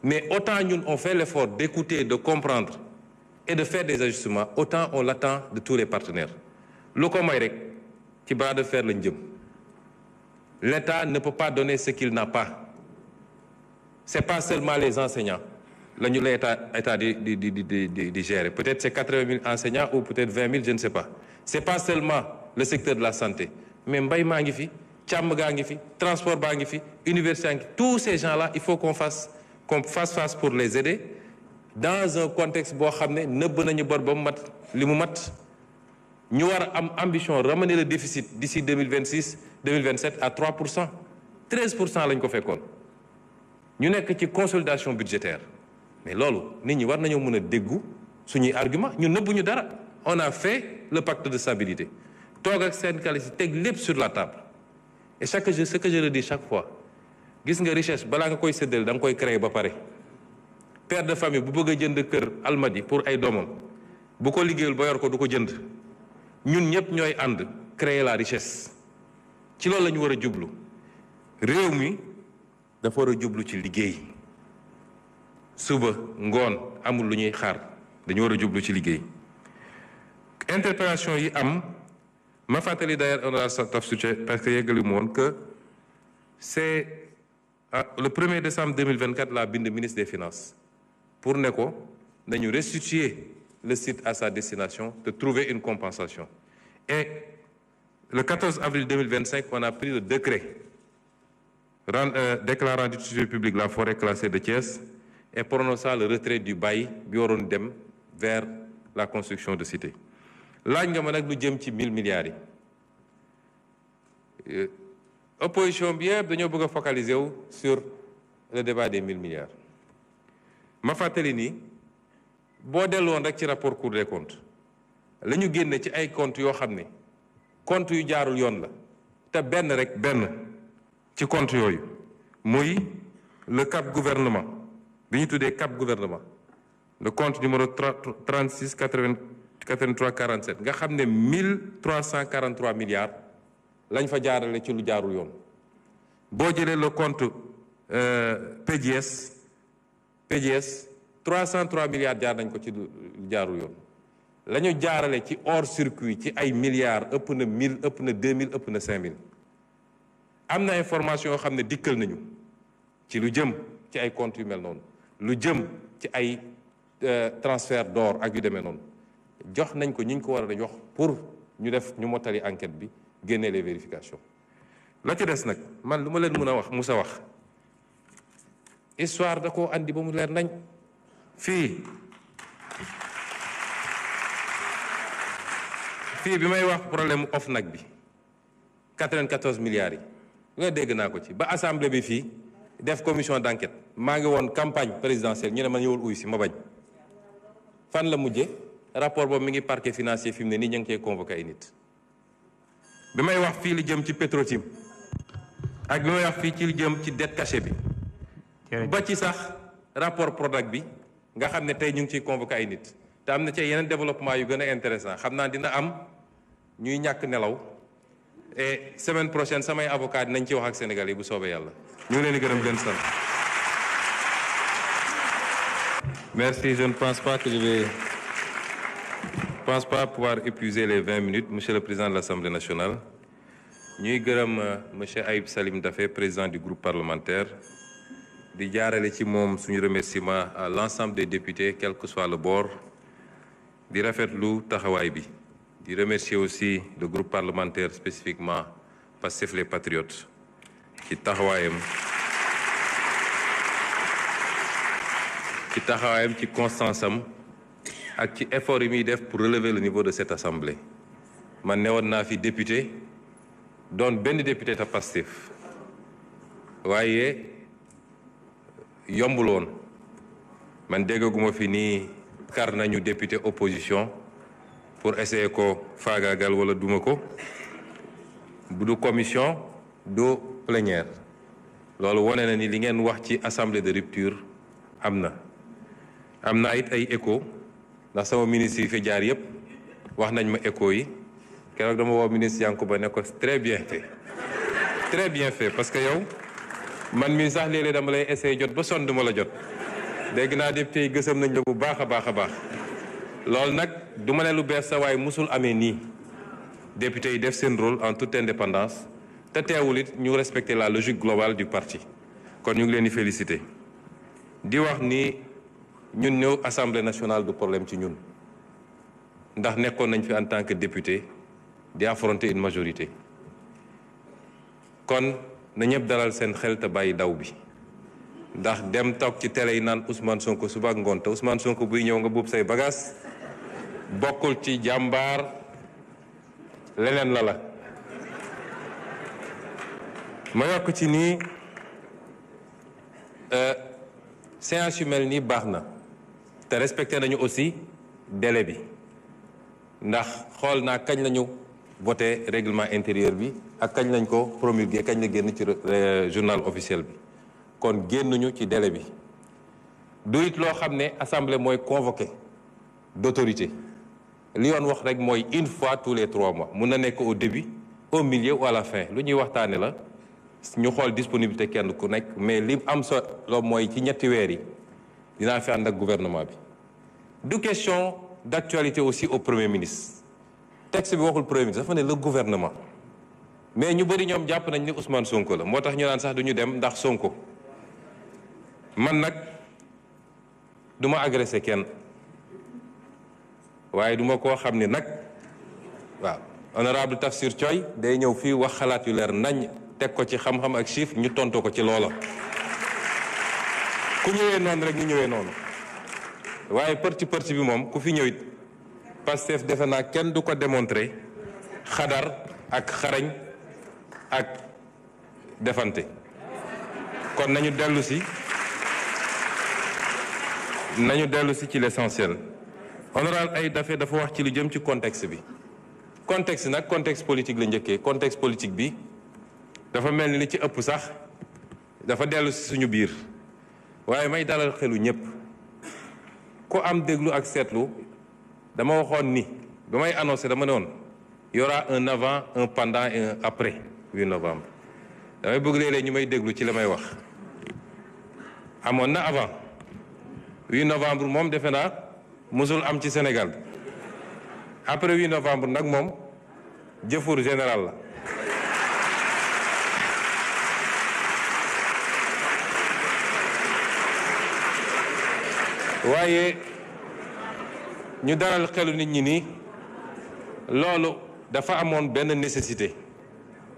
mais autant ñun on fait l'effort d'écouter de comprendre et de faire des ajustements autant on l'attend de tous les partenaires lu ko may rek ci bras de fer lañ jëm l'État ne peut pas donner ce qu'il n'a pas c'est pas seulement les enseignants lañu la état di gérer peut-être c'est 80 000 enseignants ou peut-être 20 000 je ne sais pas c'est pas seulement le secteur de la santé mais mbay maa ngi fi càmm gaa ngi fi transport baa ngi fi université ngi tous ces gens-là il faut qu'on fasse face pour les aider dans un contexte boo xam ne nëbb nañu bor ba mu mat li mu mat ñu war a am ambition ramener le déficit d'ici 2027 à 3%. 13% lañ ko fekkoon ñu nekk ci consolidation budgétaire mais loolu nit ñi war nañoo mën a déggu suñuy argument ñu nëbbuñu dara on a fait le pacte de stabilité toog ak syndicalistes teg lépp sur la table et ce que je le dis chaque fois gis nga richesse balaa nga koy séddale da nga koy créer ba pare père de famille bu bëgg a jënd kër Almadi pour ay doomam bu ko liggéeyul ba yor ko du ko jënd ñun ñëpp ñooy ànd créer la richesse ci loolu la ñu war a jublu réew mi dafa war a jublu ci liggéey suba ngoon amul lu ñuy xaar dañu war a jublu ci liggéey interpellation yi am ma fàttali d'ailleurs honorable Taf Sucé parce que yeggali mu woon que c'est le 1er décembre 2024 la bind ministre des finances pour ne ko nañu restituer le site à sa destination, de trouver une compensation. Et le 14 avril 2025, on a pris le décret déclarant d'utilité publique la forêt classée de Thiès et prononçant le retrait du bail bi waroon dem vers la construction de cité. laaj nga ma nag lu jëm ci 1000 milliards yi opposition bi yëpp dañoo bëgg a focaliser wu sur le débat des 1000 milliards ma fàttali ni boo delloon rek ci rapport Cour des comptes la ñu génne ci ay comptes yoo xam ne comptes yu jaarul yoon la te benn ci comptes yooyu muy le cap gouvernement bi ñu tuddee cap gouvernement le compte numéro 36 83 47 nga xam ne 1343 milliards lañ fa jaarale ci lu jaarul yoon boo jëlee le compte PDS 303 milliards jaar nañ ko ci lu jaarul yoon la ñu jaarale ci hors circuit ci ay milliards ëpp na 1000 ëpp na 2000 ëpp na 5000 am na information yoo xam ne dikkal nañu ci lu jëm ci ay comptes yu mel noonu lu jëm ci ay transfert d'or ak yu demee noonu jox nañ ko ñi ñu ko war a jox pour ñu mottali enquête bi génne les vérifications la ci des nag man lu ma leen mën a wax musa wax histoire da koo andi ba mu leer nañ fii bi may wax problème OFNAC bi 94 milliards yi nga dégg naa ko ci ba assemblée bi fii def commission d'enquête maa ngi woon campagne présidentielle ñu ne ma ñëwul uy si ma bañ fan la mujje rapport boobu mi ngi parquet financier fi mu ne nii ñu ngi koy convoqué ay nit bi may wax fii li jëm ci Petrotim ak bi may wax fii ci li jëm ci dette cachée bi ba ci sax rapport Prodac bi nga xam ne tey ñu ngi ciy convoqué ay nit te am na ci yeneen développement yu gën a intéressant xam naa dina am ñuy ñàkk nelaw et semaine prochaine samay avocat dinañ ci wax ak Sénégal yi bu soobee yàlla ñu ngi leen di gërëm leen sant. Merci, je ne pense pas pouvoir épuiser les 20 minutes, Monsieur le Président de l'Assemblée nationale. ñuy gërëm Monsieur Ayib Salim Daffé, président du groupe parlementaire. di jaarale ci moom suñu remerciement à l'ensemble des députés quel que soit le bord di rafetlu taxawaay bi di remercier aussi le groupe parlementaire spécifiquement Pastef les Patriotes ci taxawaayam ci constance am ak ci effort yi muy def pour relever le niveau de cette assemblée man newoon naa fi député doon benn député ta Pastef waaye yombul woon man déggaguma fi nii kar nañu député opposition pour essayer ko faagaagal wala duma ko bu du commission du plénière loolu wone na ni li ngeen wax ci assemblée de rupture am na it ay écho ndax sama ministre yi fi jaar yépp wax nañ ma écho yi keroog dama woo ministre Yankuba ne ko très bien fait parce que yow man mii sax léeg-léeg dama lay essayer jot ba sonn duma la jot dégg naa député yi gësam nañ la bu baax a baax loolu nag du ma ne lu bees sa waaye musul amee nii député yi def seen rôle en toute indépendance te teewul it ñu respecter la logique globale du parti kon ñu ngi leen di féliciter di wax ni ñun ñëw assemblée nationale du problème ci ñun ndax nekkoon nañ fi en tant que député di affronter une majorité kon na ñëpp dalal seen xel te bàyyi daw bi ndax dem toog ci télé yi naan Ousmane Sonko suba ak ngoon te Ousmane Sonko buy ñëw nga buub say bagages bokkul ci jàmbaar leneen la ma yokk ci nii séance yu mel nii baax na te respecté nañu aussi délai bi ndax xool naa kañ lañu voté règlement intérieur bi ak kañ lañ ko promulgué kañ la génn ci journal officiel bi kon génnuñu ci délai bi du it loo xam ne assemblée mooy convoqué d'autorité li yoon wax rek mooy une fois tous les 3 mois mun na nekk au début au milieu ou à la fin lu ñuy waxtaane la ñu xool disponibilité kenn ku nekk mais li am solo mooy ci ñetti weer yi dinaa fi ànd ak gouvernement bi du question d'actualité aussi au premier ministre texte bi waxul premier ministre dafa ne le gouvernement mais ñu bëri ñoom jàpp nañ ni Ousmane Sonko la moo tax ñu naan sax duñu dem ndax Sonko man nag du ma agressé kenn waaye duma koo xam ni nag waaw honorable Tafsir Thioye day ñëw fii wax xalaat yu leer nañ teg ko ci xam-xam ak chiffre ñu tontu ko ci loola ku ñëwee noonu rek ñu ñëwee noonu waaye përti bi moom ku fi ñëwit Pastef defe naa kenn du ko démontrer xadar ak xarañ ak defante kon nañu dellu si ci l'essentiel honorable Ayib Daffé dafa wax ci lu jëm ci contexte bi contexte nag contexte politique la njëkkee contexte politique bi dafa mel ni li ci ëpp sax dafa dellu si suñu biir waaye may dalal xelu ñëpp ku am déglu ak seetlu dama waxoon ni ba may annoncé dama ne woon y aura un avant un pendant et un après 8 novembre damay bëgg léeg-léeg ñu may déglu ci la may wax amoon na avant 8 novembre moom defe naa mosul am ci Sénégal après 8 novembre nag moom jëfur général la waaye ñu dalal xelu nit ñi ni loolu dafa amoon benn nécessité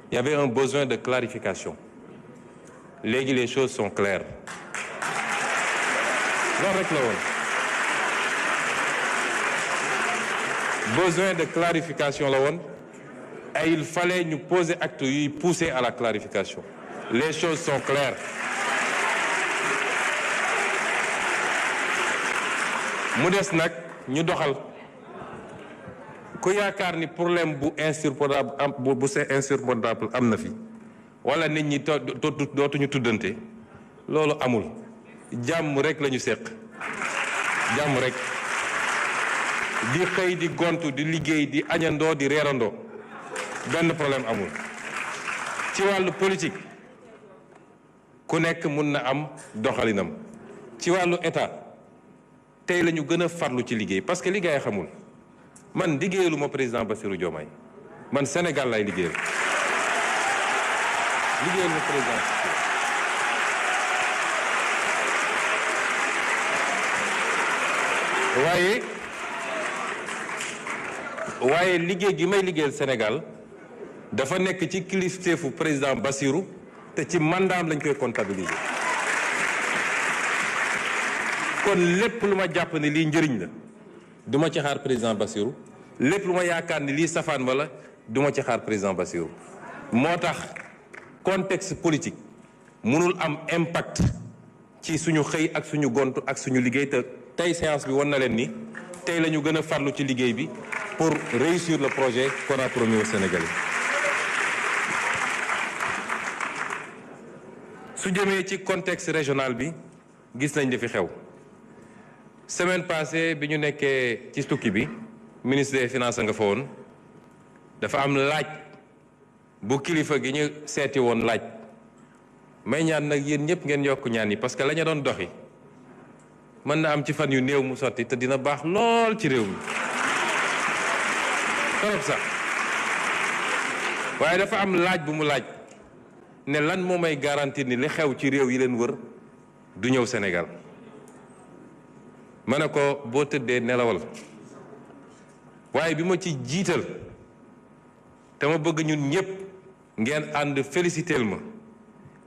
il y avait un besoin de clarification léegi les choses sont claires loolu rek la woon besoin de clarification la woon et il fallait ñu poser acte yuy pousser à la clarification les choses sont claires mu des nag ñu doxal ku yaakaar ni problème bu insurmontable am na fi wala nit ñi dootuñu tuddante loolu amul jàmm rek la ñu seq jàmm rek di xëy di gontu di liggéey di añandoo di reerandoo benn problème amul ci wàllu politique ku nekk mun na am doxalinam ci wàllu état tey la ñu gën a farlu ci liggéey parce que liggéey xamul man liggéeyalu ma président Bassirou Diomaye man Sénégal lay liggéeyal ma président waaye liggéey gi may liggéeyal Sénégal dafa nekk ci kilifteefu président Bassirou te ci mandaam lañ koy comptabiliser kon lépp lu ma jàpp ne lii njëriñ la du ma ci xaar président Bassirou lépp lu ma yaakaar ni lii safaan ma la du ma ci xaar président Bassirou moo tax contexte politique mënul am impact ci suñu xëy ak suñu gont ak suñu liggéey te tey séance bi wan na leen ni tey la ñu gën a farlu ci liggéey bi pour réussir le projet qu'on a promis aux Sénégalais. su jëmee ci contexte régional bi gis nañ li fi xew semaine passée bi ñu nekkee ci tukki bi ministre des finances nga fa woon dafa am laaj bu kilifa gi ñu seeti woon laaj may ñaan nag yéen ñëpp ngeen yokk ñaan yi parce que la ñu doon doxi mën na am ci fan yu néew mu sotti te dina baax lool ci réew mi torop sax waaye dafa am laaj bu mu laaj ne lan moo may garantir ni li xew ci réew yi leen wër du ñëw Sénégal ma ne ko boo tëddee nelawal waaye bi ma ci jiital te ma bëgg ñun ñëpp ngeen ànd féliciteel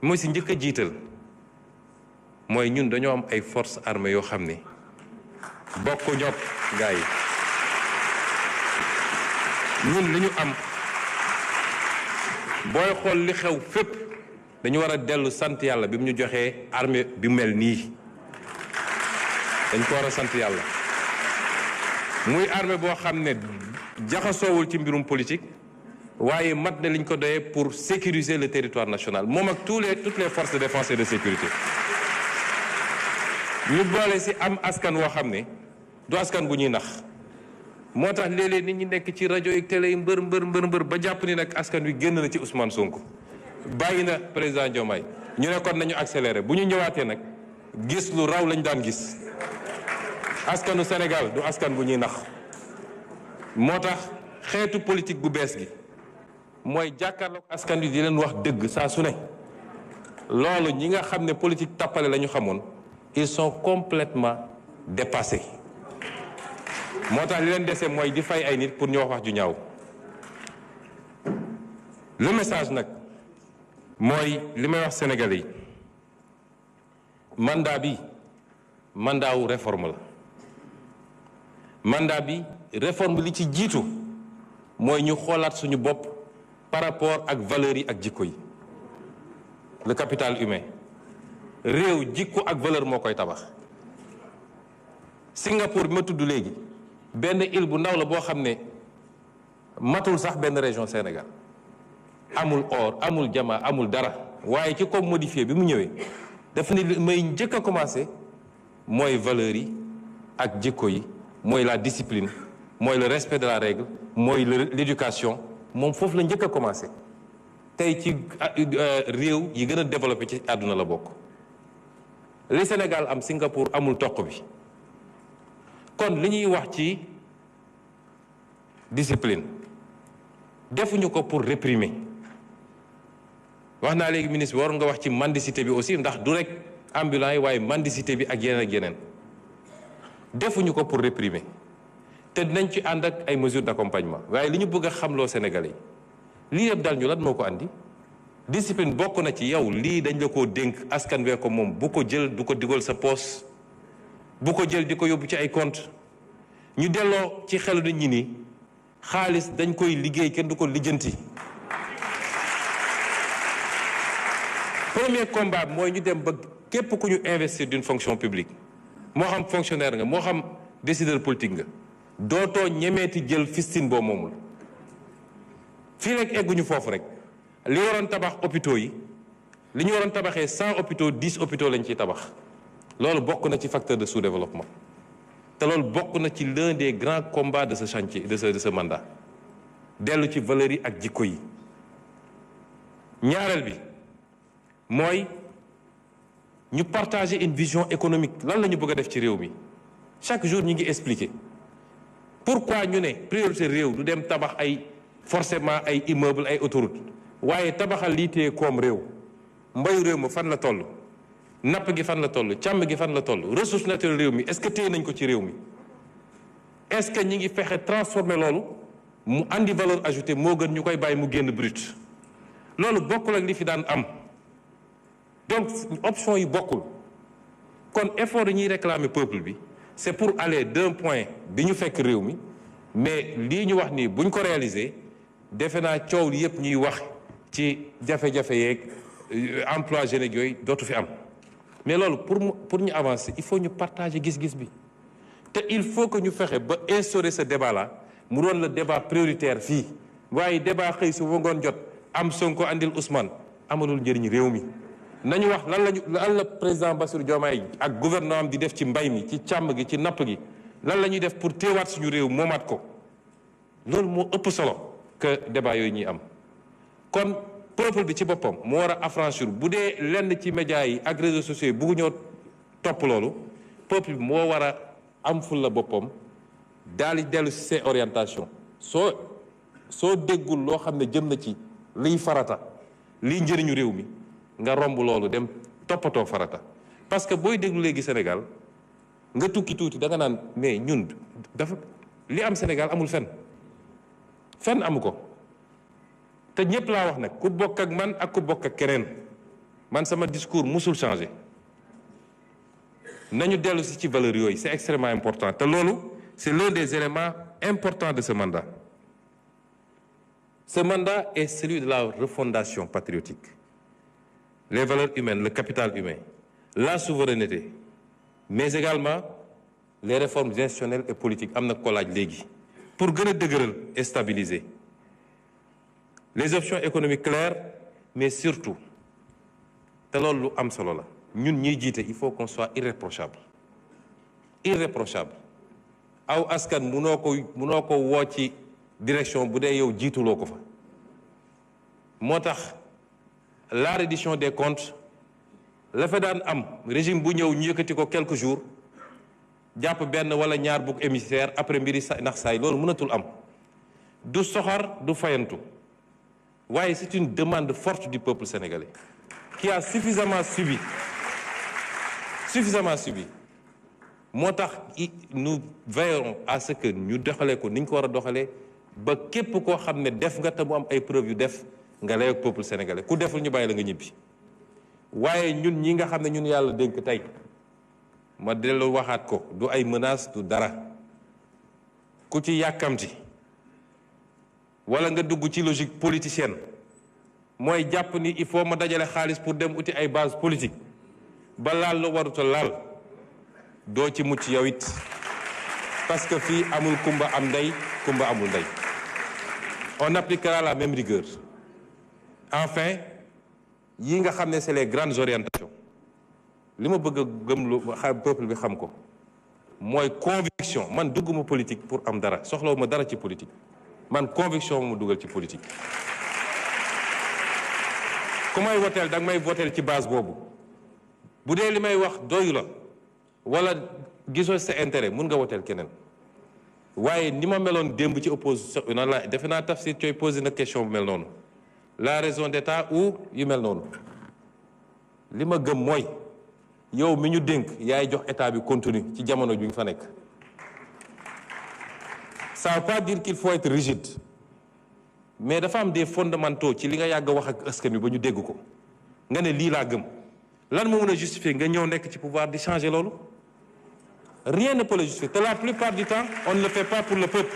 ma si njëkk a jiital mooy ñun dañoo am ay forces armées yoo xam ne bokk ñopp gaa yi ñun li ñu am booy xool li xew fépp dañu war a dellu sant yàlla bi mu ñu joxee armée bi mel nii dañ ko war a sant yàlla muy armée boo xam ne jaxasoowul ci mbirum politique waaye mat na liñ ko doyee pour sécuriser le territoire national moom ak toutes les forces de défense et de sécurité ñu boole si am askan woo xam ne du askan bu ñuy nax moo tax léeg-léeg nit ñi nekk ci rajo yi télé yi mbër ba jàpp ni nag askan wi génn na ci Ousmane Sonko bàyyi na président Diomaye ñu ne kon nañu accéléré bu ñu ñëwaatee nag gis lu raw lañ daan gis askanu Sénégal du askan bu ñuy nax moo tax xeetu politique gu bees gi mooy jàkkaarloog askan wi di leen wax dëgg saa su ne loolu ñi nga xam ne politique tappale la ñu xamoon ils sont complètement dépassés moo tax li leen dese mooy di fay ay nit pour ñu wax ju ñaaw. le message nag mooy li may wax Sénégalais yi mandat bi mandat wu réforme la mandat bi réforme li ci jiitu mooy ñu xoolaat suñu bopp par rapport ak valeurs yi ak jikko yi le capital humain réew jikko ak valeur moo koy tabax. Singapour bi ma tudd léegi benn île bu ndaw la boo xam ne matul sax benn région Sénégal amul or amul jama amul dara waaye ci comme modifié bi mu ñëwee dafa ne may njëkk a commencé mooy valeurs yi ak jikko yi mooy la discipline mooy le respect de la règle mooy l'éducation moom foofu la njëkk a commencé tey ci réew yi gën a développé ci àdduna la bokk. li Sénégal am Singapour amul toq bi kon li ñuy wax ci discipline defuñu ko pour réprimer wax naa léegi ministre bi war nga wax ci mendicité bi aussi ndax du rek ambulant yi waaye mendicité bi ak yeneen ak yeneen defuñu ko pour réprimer te dinañ ci ànd ak ay mesures d'accompagnement waaye li ñu bëgg a xamloo Sénégalais yi lii yëpp dal ñu lan moo ko andi discipline bokk na ci yow lii dañ la koo dénk askan wee ko moom bu ko jël du ko digal sa poos bu ko jël di ko yóbbu ci ay compte ñu delloo ci xelu nit ñi ni xaalis dañ koy liggéey kenn du ko lijjanti. Premier combat mooy ñu dem ba képp ku ñu investir d'une fonction publique moo xam fonctionnaire nga moo xam décideur politique nga dootoo ñemeeti jël fistine boo moomul. fii rek egguñu foofu rek li waroon tabax hôpitaux yi li ñu waroon tabaxee 100 hôpitaux 10 hôpitaux lañ ciy tabax loolu bokk na ci facteur de sous-développement te loolu bokk na ci l'un des grands combats de ce chantier de ce mandat dellu ci valeurs yi ak jikko yi. ñaareel bi mooy ñu partager une vision économique lan la ñu bëgg a def ci réew mi chaque jour ñu ngi expliquer pourquoi ñu ne priorité réew du dem tabax ay forcément ay immeuble ay autoroute waaye tabaxal lii téye koom réew mbayu réew ma fan la toll napp gi fan la toll càmm gi fan la toll ressource naturelle réew mi est-ce que téye nañ ko ci réew mi est-ce que ñi ngi fexe transformer loolu mu andi valeur ajoutée moo gën ñu koy bàyyi mu génn brut loolu bokkul ak li fi daan am donc option yi bokkul kon effort yi ñuy réclamer peuple bi c'est pour aller d'un point bi ñu fekk réew mi mais lii ñu wax nii buñ ko réaliser defe naa coow li yëpp ñuy wax ci jafe-jafe yeeg emploi jeunes yooyu dootu fi am mais loolu pour ñu avancer il faut ñu partager gis-gis bi te il faut que ñu fexe ba instaurer ce débat là mu doon le débat prioritaire fii waaye débat xëy su ba ngoon jot am Sonko andil Ousmane amalul njëriñ réew mi nañu wax lan la président Bassirou Diomaye ak gouvernement am di def ci mbay mi ci càmm gi ci napp gi lan la ñuy def pour téewaat suñu réew moomaat ko loolu moo ëpp solo que débat yooyu ñuy am kon peuple bi ci boppam moo war a affranchir bu dee lenn ci médias yi ak réseaux sociaux yi buggu ñoo topp loolu peuple bi moo war a am ful la boppam daal di dellu si ses orientations soo déggul loo xam ne jëm na ci liy farata liy njëriñu réew mi nga romb loolu dem toppatoo farata parce que booy déglu léegi Sénégal nga tukki tuuti da nga naan mais ñun dafa li am Sénégal amul fenn amu ko te ñëpp laa wax nag ku bokk ak man ak ku bokk ak keneen man sama discours musul changé nañu dellu si ci valeurs yooyu c'est extrêmement important te loolu c'est l'un des éléments importants de ce mandat. Ce mandat est celui de la refondation patriotique. Les valeurs humaines, le capital humain, la souveraineté, mais également les réformes institutionnelles et politiques am na ko laaj léegi pour gën a dëgëral et stabiliser les options économiques claires mais surtout te loolu lu am solo la ñun ñiy jiite il faut qu'on soit irréprochable aw askan munoo ko woo ci direction bu dee yow jiituloo ko fa moo tax la reddition des comptes la fa daan am régime bu ñëw ñu yëkkati ko quelques jours jàpp benn wala ñaar bugg émissaire après mbiri ndax saay loolu mënatul am du soxor du fayantu waaye c'est une demande forte du peuple sénégalais qui a suffisamment subi moo tax nous veillerons à ce que ñu doxalee ko ni ñu ko war a doxalee ba képp koo xam ne def nga te mu am ay preuves yu def nga lay ak peuple sénégalais ku deful ñu bàyyi la nga ñibbi waaye ñun ñi nga xam ne ñun yàlla dénk tey ma dellu waxaat ko du ay menaces du dara ku ci yàkkamti wala nga dugg ci logique politicienne mooy jàpp ni il faut ma dajale xaalis pour dem uti ay base politique ba laal la waruta laal doo ci mucc yow it parce que fii amul kumba am ndey kumba amul ndey on appliquera la même rigueur enfin yi nga xam ne c'est les grandes orientations li ma bëgg a gëmlu peuple bi xam ko mooy conviction man dugguma politique pour am dara soxlawuma dara ci politique man conviction mu dugal ci politique ku may woteel da nga may woteel ci base boobu bu dee li may wax doyu la wala gisoo sa intérêt mun nga woteel keneen waaye ni ma meloon démb ci opposition na la defe naa Tafsir Thioye posé na question bu mel noonu la raison d'état ou yu mel noonu li ma gëm mooy yow mi ñu dénk yaay jox état bi contenu ci jamono bi nga fa nekk ça veut pas dire qu'il faut être rigide mais dafa am des fondamentaux ci li nga yàgg a wax ak askan wi ba ñu dégg ko nga ne lii laa gëm lan moo mën a justifier nga ñëw nekk ci pouvoir di changer loolu rien ne peut le justifier te la plupart du temps on ne le fait pas pour le peuple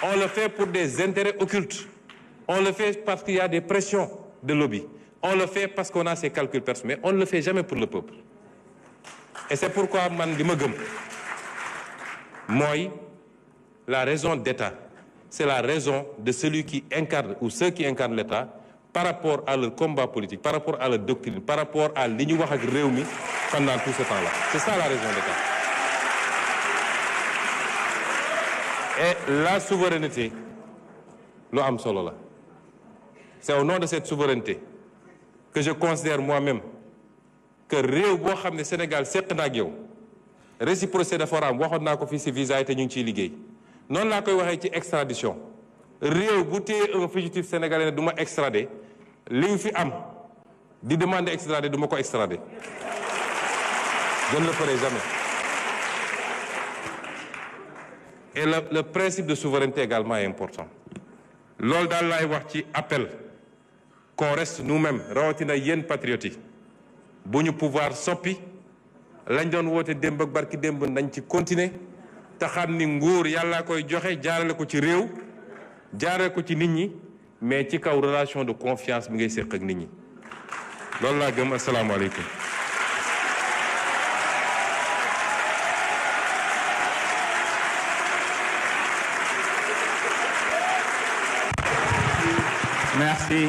on le fait pour des intérêts occultes on le fait parce qu'il y a des pressions de lobby on le fait parce qu'on a ses calculs personnels mais on ne le fait jamais pour le peuple et c'est pourquoi man li ma gëm mooy la raison d'État c'est la raison de celui qui incarne ou ceux qui incarnent l'État par rapport à leur combat politique par rapport à leur doctrine par rapport à li ñu wax ak réew mi pendant tout ce temps-là c'est ça la raison d'État et la souveraineté lu am solo la c'est au nom de cette souveraineté que je considère moi-même que réew boo xam ne Sénégal seq na ak yow réciprocité dafa war a am waxoon naa ko fii ci visa yi te ñu ngi ciy liggéey noonu laa koy waxee ci extradition réew bu téye un fugitif sénégalais ne du ma extrader li ñu fi am di demander extrader du ma ko extrader je ne le ferai jamais et le principe de souveraineté également est important loolu daal laay wax ci appel qu'on reste nous-mêmes rawatina yéen patriotes yi bu ñu pouvoir soppi lañ doon woote démb ak barki démb nañ ci continuer te xam ni nguur yàllaa koy joxe jaarale ko ci réew jaarale ko ci nit ñi mais ci kaw relation de confiance bi ngay séq ak nit ñi loolu laa gëm asalaamaaleykum. Merci.